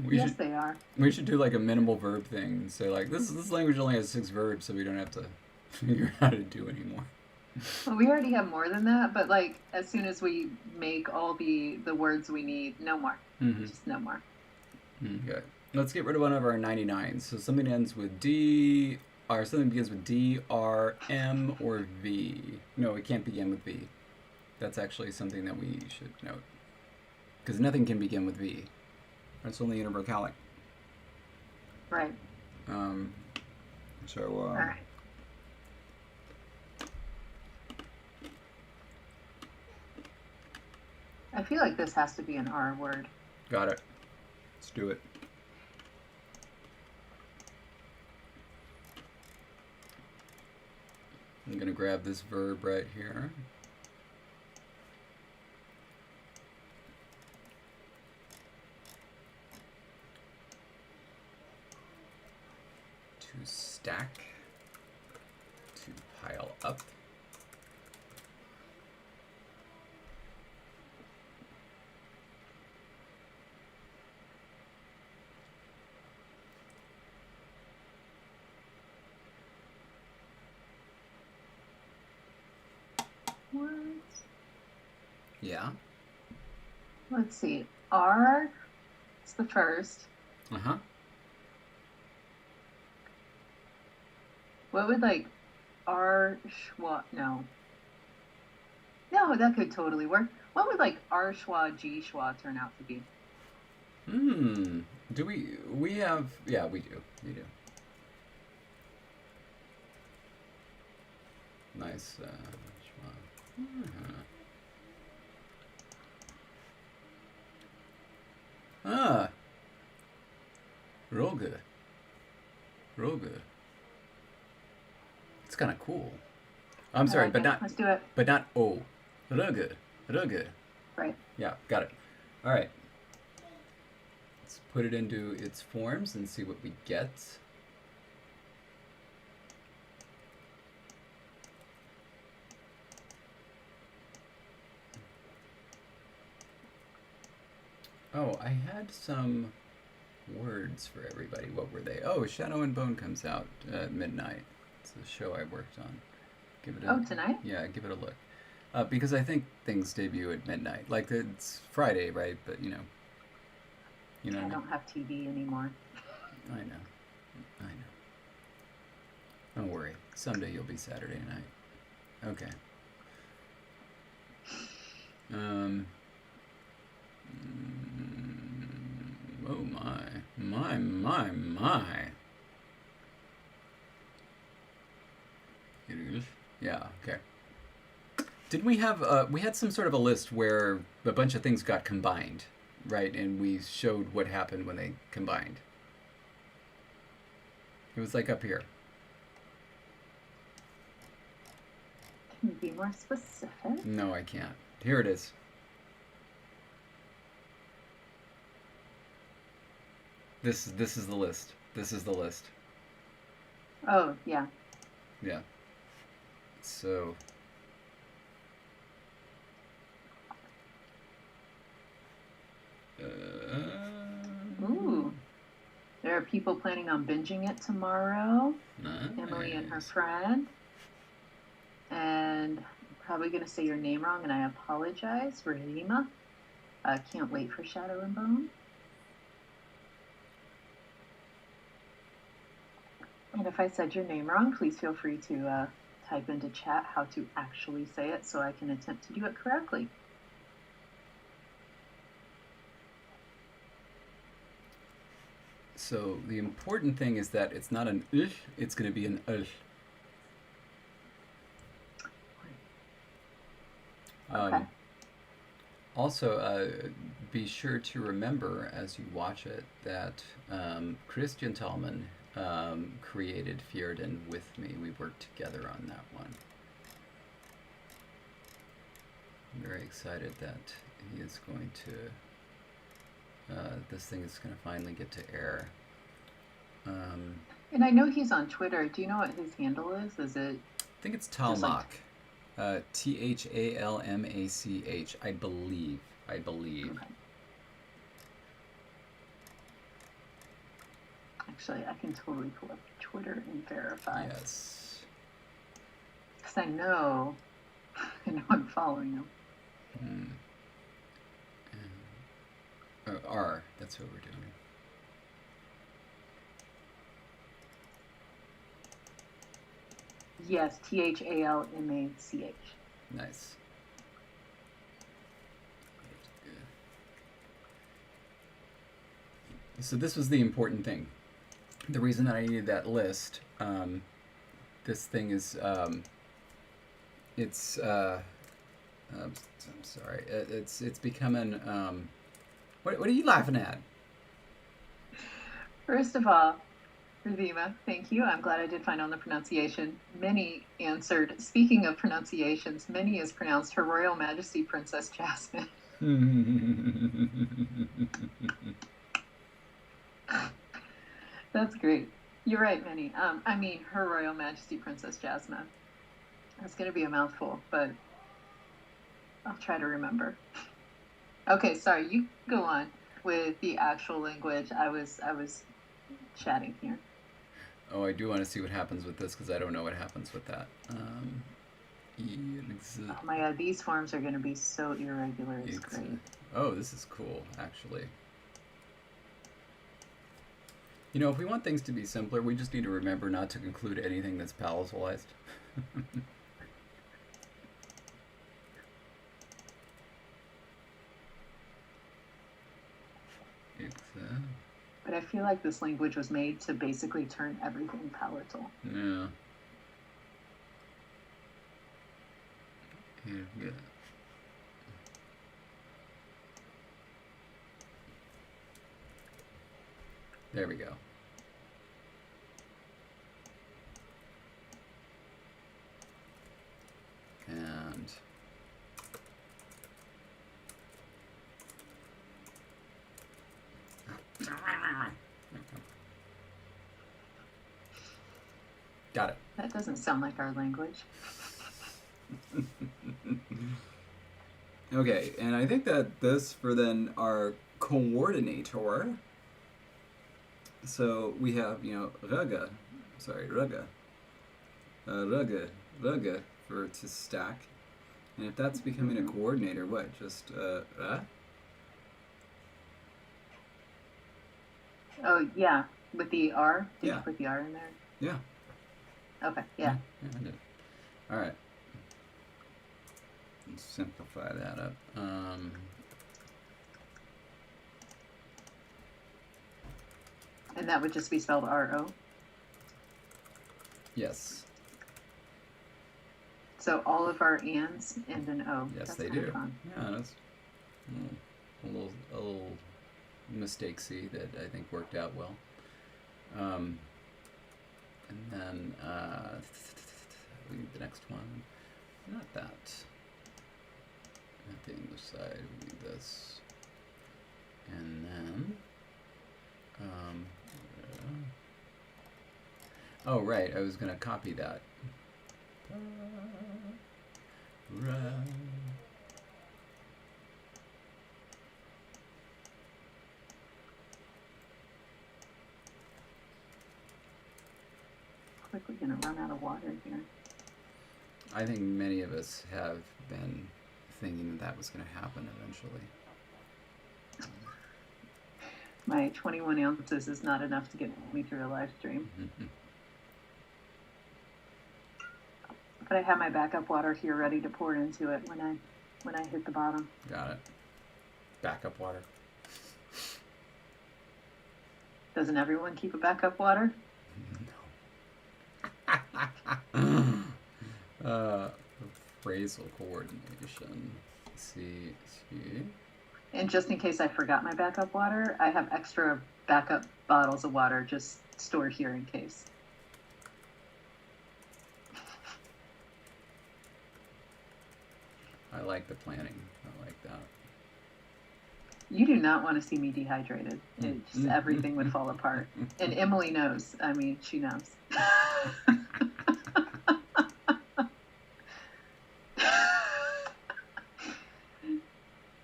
Yes, they are. We should do like a minimal verb thing and say like this language only has 6 verbs, so we don't have to figure out how to do anymore. Well, we already have more than that, but like as soon as we make all the words we need, no more. Mm-hmm. Just no more. Okay. Let's get rid of one of our 99s. So something ends with D, or something begins with D, R, M, or V. No, it can't begin with V. That's actually something that we should note. Because nothing can begin with V. It's only intervocalic. Right. All right. I feel like this has to be an R word. Got it. Let's do it. I'm going to grab this verb right here. To stack. To pile up. What? Yeah. Let's see. R is the first. Uh-huh. What would like R schwa? No. No, that could totally work. What would like R schwa, G schwa turn out to be? Hmm. Do we have? Yeah, we do. We do. Nice. Ah, real good. Real good. It's kind of cool. I'm I sorry, like it. Let's do it. but not O. Real good. Real good. Right. Yeah, got it. All right. Let's put it into its forms and see what we get. Oh, I had some words for everybody. What were they? Oh, Shadow and Bone comes out at midnight. It's a show I worked on. Give it a Oh, tonight? Yeah, give it a look. Because I think things debut at midnight. Like it's Friday, right? But you know I what I mean. don't have TV anymore. I know. I know. Don't worry. Someday you'll be Saturday night. Okay. Um. Oh my. Yeah. Okay. Didn't we have we had some sort of a list where a bunch of things got combined, right? And we showed what happened when they combined. It was like up here. Can you be more specific? No, I can't. Here it is. This is the list. This is the list. Oh, yeah. Yeah. So. Ooh. There are people planning on binging it tomorrow. Nice. Emily and her friend. And I'm probably going to say your name wrong, and I apologize. Rima. Can't wait for Shadow and Bone. And if I said your name wrong, please feel free to type into chat how to actually say it so I can attempt to do it correctly. So the important thing is that it's not an ish, it's going to be an ish. Okay. Also, be sure to remember as you watch it that Christian Tallman created Fjerdan with me. We worked together on that one. I'm very excited that he is going to, this thing is going to finally get to air. And I know he's on Twitter. Do you know what his handle is? Is it? I think it's Talmach. Thalmach, I believe. Okay. Actually, I can totally pull up Twitter and verify. Yes. Because I know I'm following him. R, that's what we're doing. Yes, Thalmach. Nice. So this was the important thing. The reason that I needed that list, this thing is, it's, I'm sorry, it's becoming, what are you laughing at? First of all, Ravima, thank you. I'm glad I did find on the pronunciation. Minnie answered, speaking of pronunciations, Minnie is pronounced Her Royal Majesty Princess Jasmine. That's great. You're right, Minnie. I mean, Her Royal Majesty Princess Jasmine. That's going to be a mouthful, but I'll try to remember. Okay, sorry. You go on with the actual language. I was chatting here. Oh, I do want to see what happens with this because I don't know what happens with that. Oh my god, these forms are going to be so irregular. It's great. Oh, this is cool, actually. You know, if we want things to be simpler, we just need to remember not to include anything that's palatalized. feel like this language was made to basically turn everything palatal. Yeah. Yeah. There we go. And got it. That doesn't sound like our language. Okay, and I think that this for then our coordinator. So we have, rugga, rugga for to stack. And if that's becoming a coordinator, what? Just, Oh, yeah. With the R? Did Yeah. you put the R in there? Yeah. Okay, yeah. Yeah, I did. All right. Let's simplify that up. And that would just be spelled R-O? Yes. So all of our ands end in O. Yes, That's they kinda do. fun. Yeah, that's a little mistake-y that I think worked out well. And then the next one, not that. Not the English side. We need this, and then. Oh right, I was gonna copy that. Quickly gonna run out of water here. I think many of us have been thinking that was going to happen eventually. My 21 ounces is not enough to get me through a live stream. But I have my backup water here ready to pour into it when I hit the bottom. Got it. Backup water. Doesn't everyone keep a backup water? No. Phrasal coordination. See. And just in case I forgot my backup water, I have extra backup bottles of water just stored here in case. I like the planning. I like that. You do not want to see me dehydrated. Everything would fall apart. And Emily knows. I mean, she knows.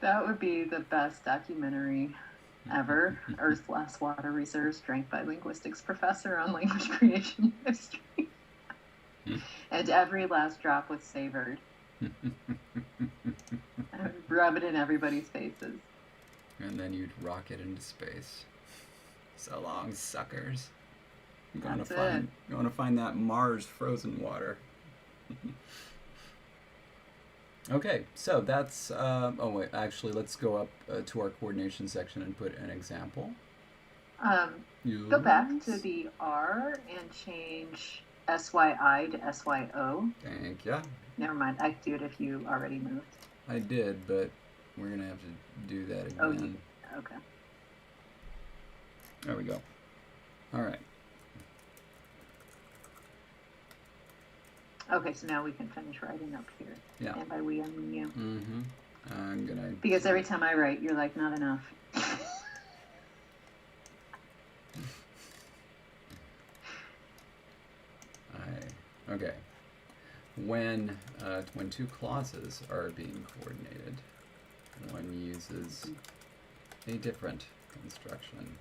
That would be the best documentary ever. Earth's Last Water Reserves Drank by Linguistics Professor on Language Creation History. And every last drop was savored. I would rub it in everybody's faces. And then you'd rocket into space. So long, suckers. I'm going to find that Mars frozen water. Okay, so that's, oh wait, actually let's go up to our coordination section and put an example. Go back to the R and change SYI to SYO. Thank you. Never mind, I can do it if you already moved. I did, but we're going to have to do that again. Oh, okay. There we go. All right. Okay, so now we can finish writing up here. Yeah. And by we, I mean you. Mm-hmm. I'm going to... Because every time I write, you're like, not enough. Okay. When two clauses are being coordinated, one uses a different construction.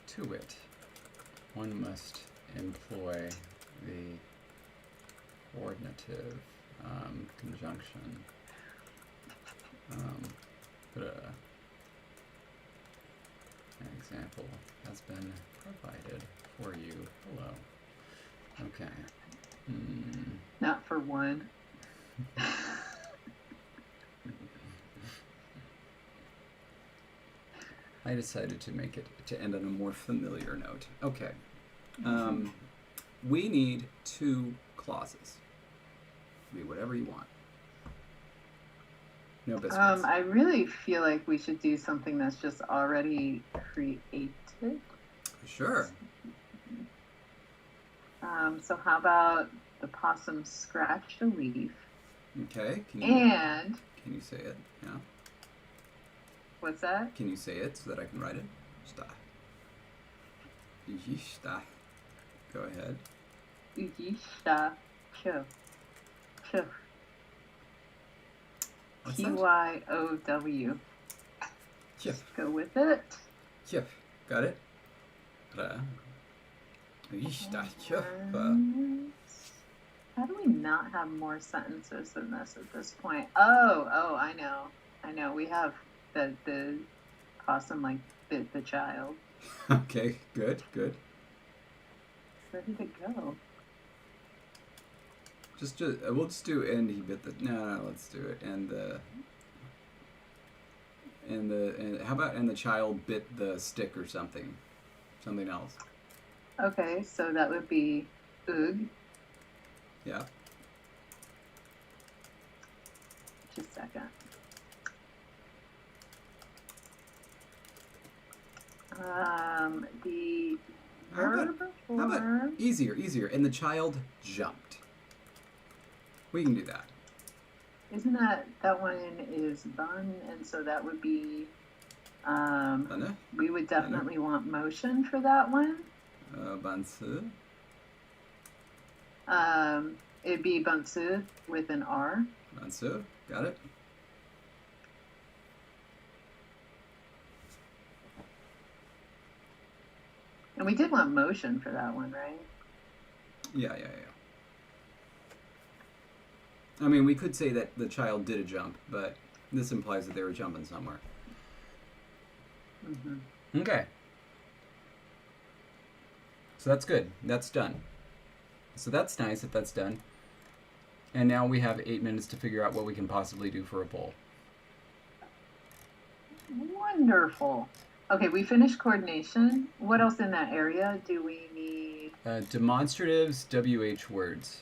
To wit, one must employ the coordinative conjunction. An example has been provided for you below. Okay. Not for one. I decided to make it to end on a more familiar note. Okay. We need 2 clauses. Be whatever you want. No biscuits. I really feel like we should do something that's just already created. Sure. So how about the possum scratched a leaf? Okay. And can you say it? Yeah. what's that? Can you say it so that I can write it? Sta. Sta. Go ahead. Yishta cho. Cho. What's that? Tyow. Chip. Go with it. Chip. Got it? Ra. Sta. Chip. How do we not have more sentences than this at this point? Oh, I know. We have the possum like bit the child. Okay, good. Where did it go? We'll just do and he bit the. No, let's do it. And how about and the child bit the stick or something else. Okay, so that would be oog. Yeah. Just a second. The verb How about easier? And the child jumped. We can do that. Isn't that one is bun, and so that would be we would definitely want motion for that one. Bansu. It'd be bansu with an R. Bansu, got it. And we did want motion for that one, right? Yeah. I mean, we could say that the child did a jump, but this implies that they were jumping somewhere. Mm-hmm. Okay. So that's good. That's done. So that's nice that that's done. And now we have 8 minutes to figure out what we can possibly do for a poll. Wonderful. Okay, we finished coordination. What else in that area do we need? Demonstratives, WH words.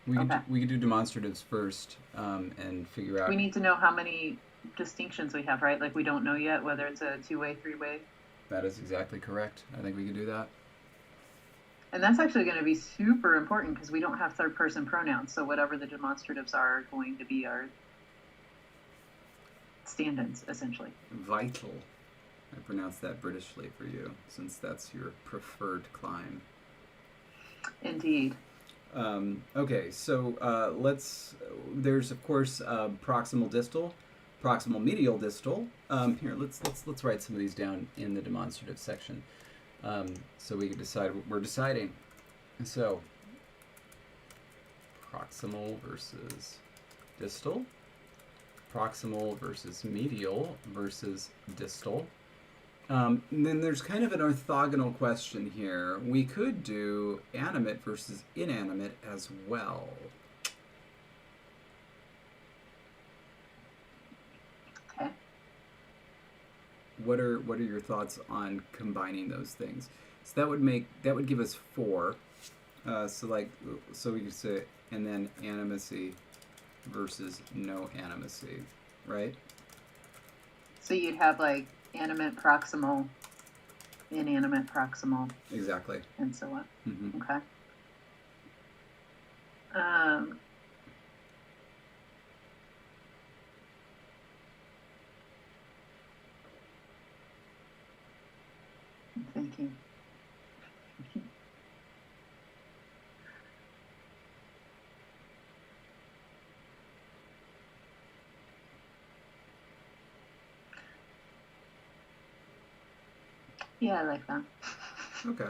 We could do demonstratives first and figure out. We need to know how many distinctions we have, right? Like we don't know yet whether it's a 2-way, 3-way. That is exactly correct. I think we can do that. And that's actually going to be super important because we don't have third-person pronouns. So whatever the demonstratives are going to be our stand-ins, essentially. Vital. I pronounced that Britishly for you, since that's your preferred climb. Indeed. Okay, so there's of course proximal distal, proximal medial distal. Here, let's write some of these down in the demonstrative section, so we can decide what we're deciding. So, proximal versus distal, proximal versus medial versus distal. And then there's kind of an orthogonal question here. We could do animate versus inanimate as well. Okay. What are your thoughts on combining those things? So that would give us 4. So we could say and then animacy versus no animacy, right? So you'd have like animate, proximal, inanimate, proximal. Exactly. And so on. Mm-hmm. Okay. I'm thinking. Yeah, I like that. Okay.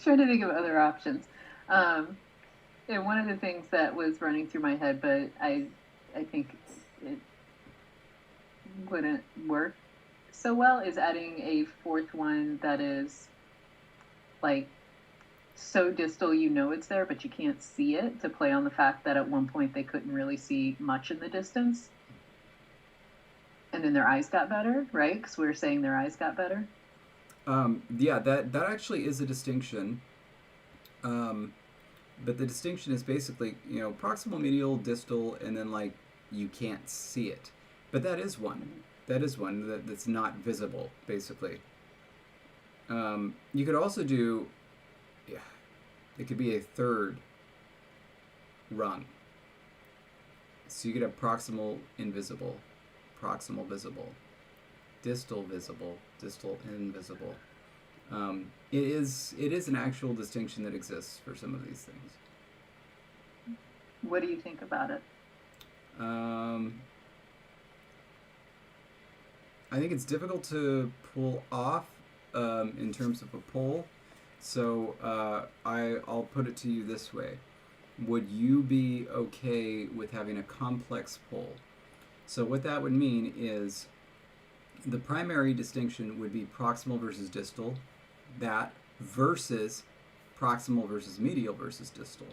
Trying to think of other options. And one of the things that was running through my head, but I think it wouldn't work so well, is adding a 4th one that is like so distal you know it's there, but you can't see it, to play on the fact that at one point they couldn't really see much in the distance. And then their eyes got better, right? Because we were saying their eyes got better. Yeah, that actually is a distinction. But the distinction is basically, proximal, medial, distal, and then like you can't see it. But that is one. That is one that's not visible, basically. You could also do, yeah, it could be a third rung. So you could have proximal invisible, proximal visible, distal visible, distal invisible. It is an actual distinction that exists for some of these things. What do you think about it? I think it's difficult to pull off in terms of a poll. So I'll put it to you this way. Would you be okay with having a complex poll? So what that would mean is the primary distinction would be proximal versus distal, that versus proximal versus medial versus distal.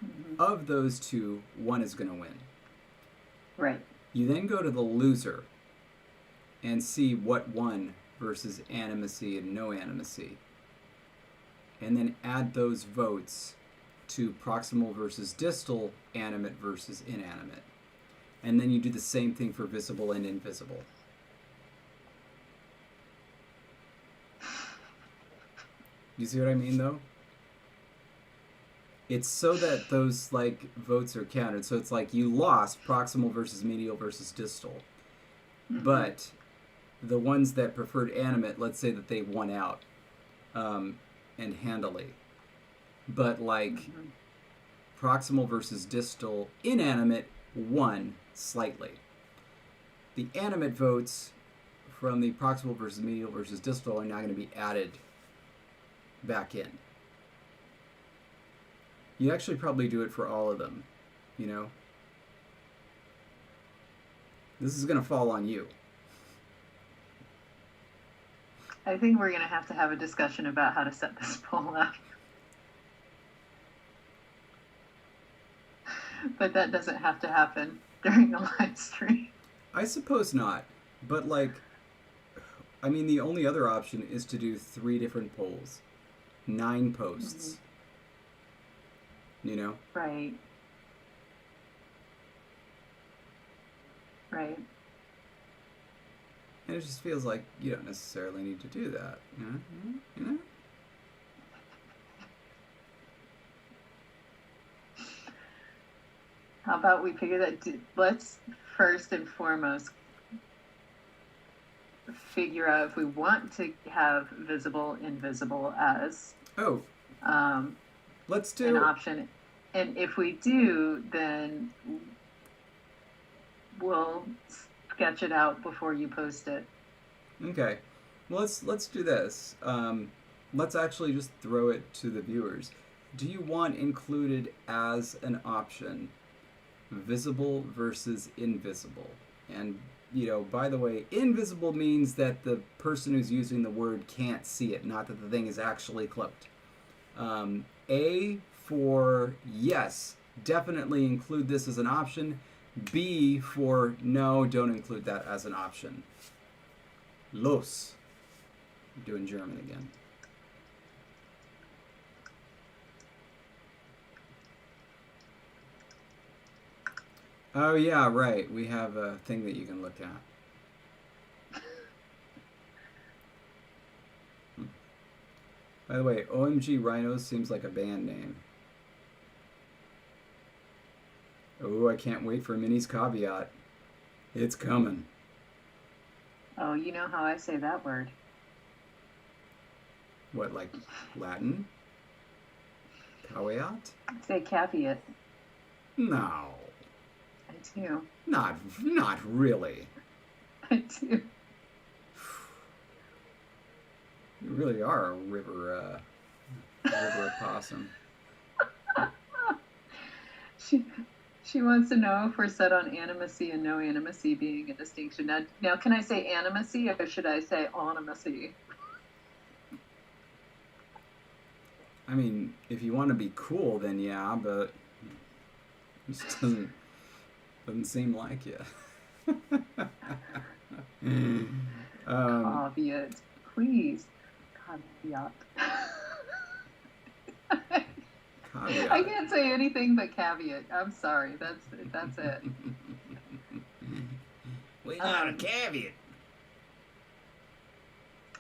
Mm-hmm. Of those two, one is going to win. Right. You then go to the loser and see what won versus animacy and no animacy. And then add those votes to proximal versus distal, animate versus inanimate. And then you do the same thing for visible and invisible. You see what I mean, though? It's so that those votes are counted. So it's like you lost proximal versus medial versus distal. Mm-hmm. But the ones that preferred animate, let's say that they won out and handily. But mm-hmm. Proximal versus distal, inanimate won slightly. The animate votes from the proximal versus medial versus distal are now going to be added back in. You actually probably do it for all of them, This is going to fall on you. I think we're going to have a discussion about how to set this poll up. But that doesn't have to happen during the live stream. I suppose not. But the only other option is to do 3 different polls. 9 posts. Mm-hmm. Right. Right. And it just feels like you don't necessarily need to do that. You know? How about we figure that? Let's first and foremost figure out if we want to have visible, invisible as let's do an option, and if we do, then we'll sketch it out before you post it. Okay. Well, let's do this. Let's actually just throw it to the viewers. Do you want included as an option visible versus invisible? And, by the way, invisible means that the person who's using the word can't see it, not that the thing is actually cloaked. A for yes, definitely include this as an option. B for no, don't include that as an option. Los. I'm doing German again. Oh yeah, right. We have a thing that you can look at. By the way, OMG Rhinos seems like a band name. Oh, I can't wait for Minnie's caveat. It's coming. Oh, you know how I say that word. What, like Latin? Caveat? I say caveat. No. I do. Not really. I do. You really are a river opossum. She wants to know if we're set on animacy and no animacy being a distinction. Now, can I say animacy or should I say onimacy? I mean, if you want to be cool, then yeah, but it just doesn't seem like you. Caveat. Please. Caveat. Caveat. I can't say anything but caveat. I'm sorry. That's it. We got a caveat.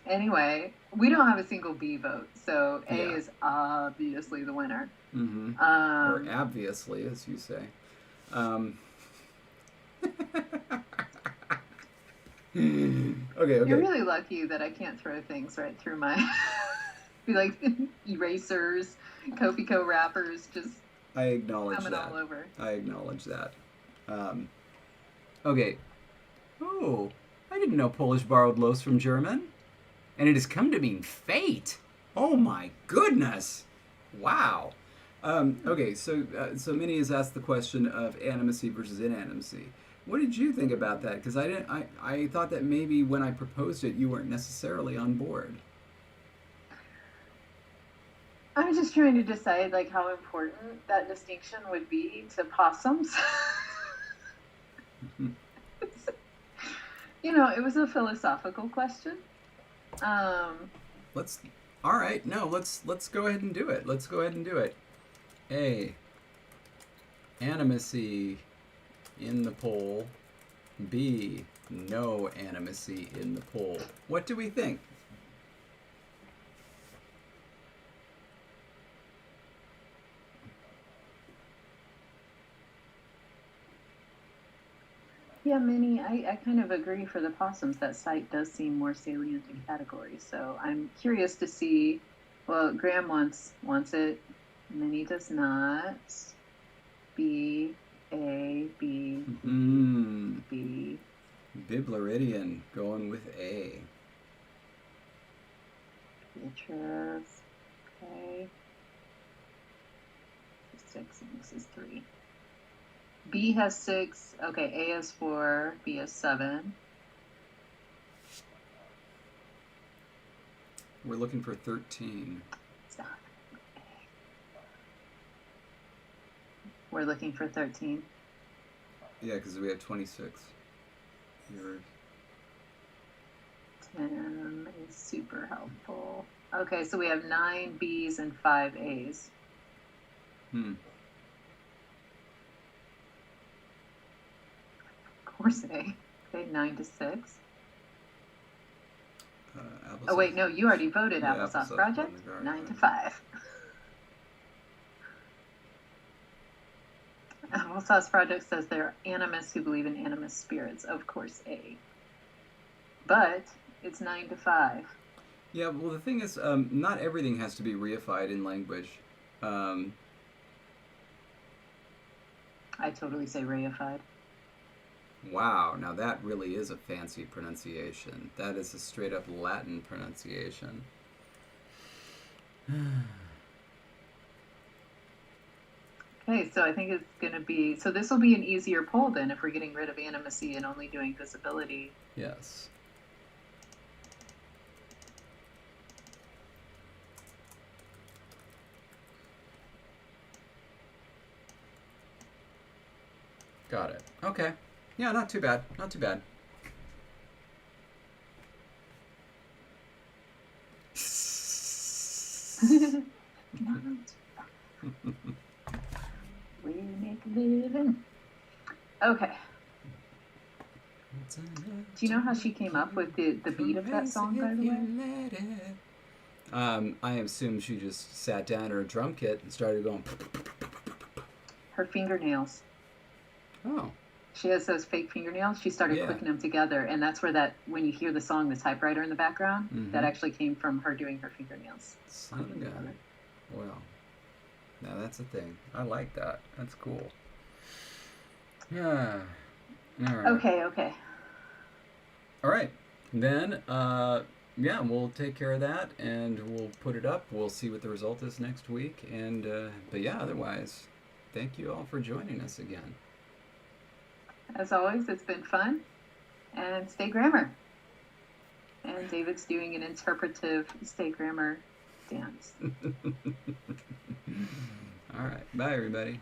Anyway, we don't have a single B vote, so A Yeah. is obviously the winner. Mm-hmm. Or obviously, as you say. Okay. You're really lucky that I can't throw things right through my be like erasers, Kofi Co wrappers, just I acknowledge coming that. all over. I acknowledge that. Okay. Oh, I didn't know Polish borrowed los from German. And it has come to mean fate. Oh my goodness. Wow. Okay, so Minnie has asked the question of animacy versus inanimacy. What did you think about that? Because I thought that maybe when I proposed it, you weren't necessarily on board. I'm just trying to decide like how important that distinction would be to possums. You know, it was a philosophical question. Let's. All right. No. Let's go ahead and do it. Let's go ahead and do it. A. Animacy in the poll. B. No animacy in the poll. What do we think? Yeah, Minnie, I kind of agree for the possums. That site does seem more salient in categories. So I'm curious to see. Well, Graham wants it. Minnie does not. B, A, B, B. Bibleridian going with A. Beatrice. Okay. 6 and this is 3. B has 6. Okay, A has 4. B has 7. We're looking for 13. Stop. We're looking for 13. Yeah, because we have 26. Yours. 10 is super helpful. Okay, so we have 9 B's and 5 A's. Of course, A. Okay, 9 to 6. Oh, wait, no, you already voted Yeah, Applesauce Applesauce Project. Project, 9 to 5. Applesauce Project says they're animists who believe in animist spirits. Of course, A. But it's 9 to 5. Yeah, well, the thing is, not everything has to be reified in language. I totally say reified. Wow, now that really is a fancy pronunciation. That is a straight up Latin pronunciation. Okay, so I think it's going to be... So this will be an easier poll then if we're getting rid of animacy and only doing visibility. Yes. Got it. Okay. Yeah, not too bad. Not too bad. We make a living. Okay. Do you know how she came up with the beat of that song, by the way? I assume she just sat down at her drum kit and started going. Her fingernails. Oh. She has those fake fingernails. She started clicking them together, and that's where that, when you hear the song, the typewriter in the background, that actually came from her doing her fingernails. Son of a gun. Well, now that's a thing. I like that. That's cool. Yeah. All right. Okay. All right. Then, yeah, we'll take care of that, and we'll put it up. We'll see what the result is next week. And, but yeah, otherwise, thank you all for joining us again. As always, it's been fun. And stay grammar. And David's doing an interpretive stay grammar dance. All right. Bye, everybody.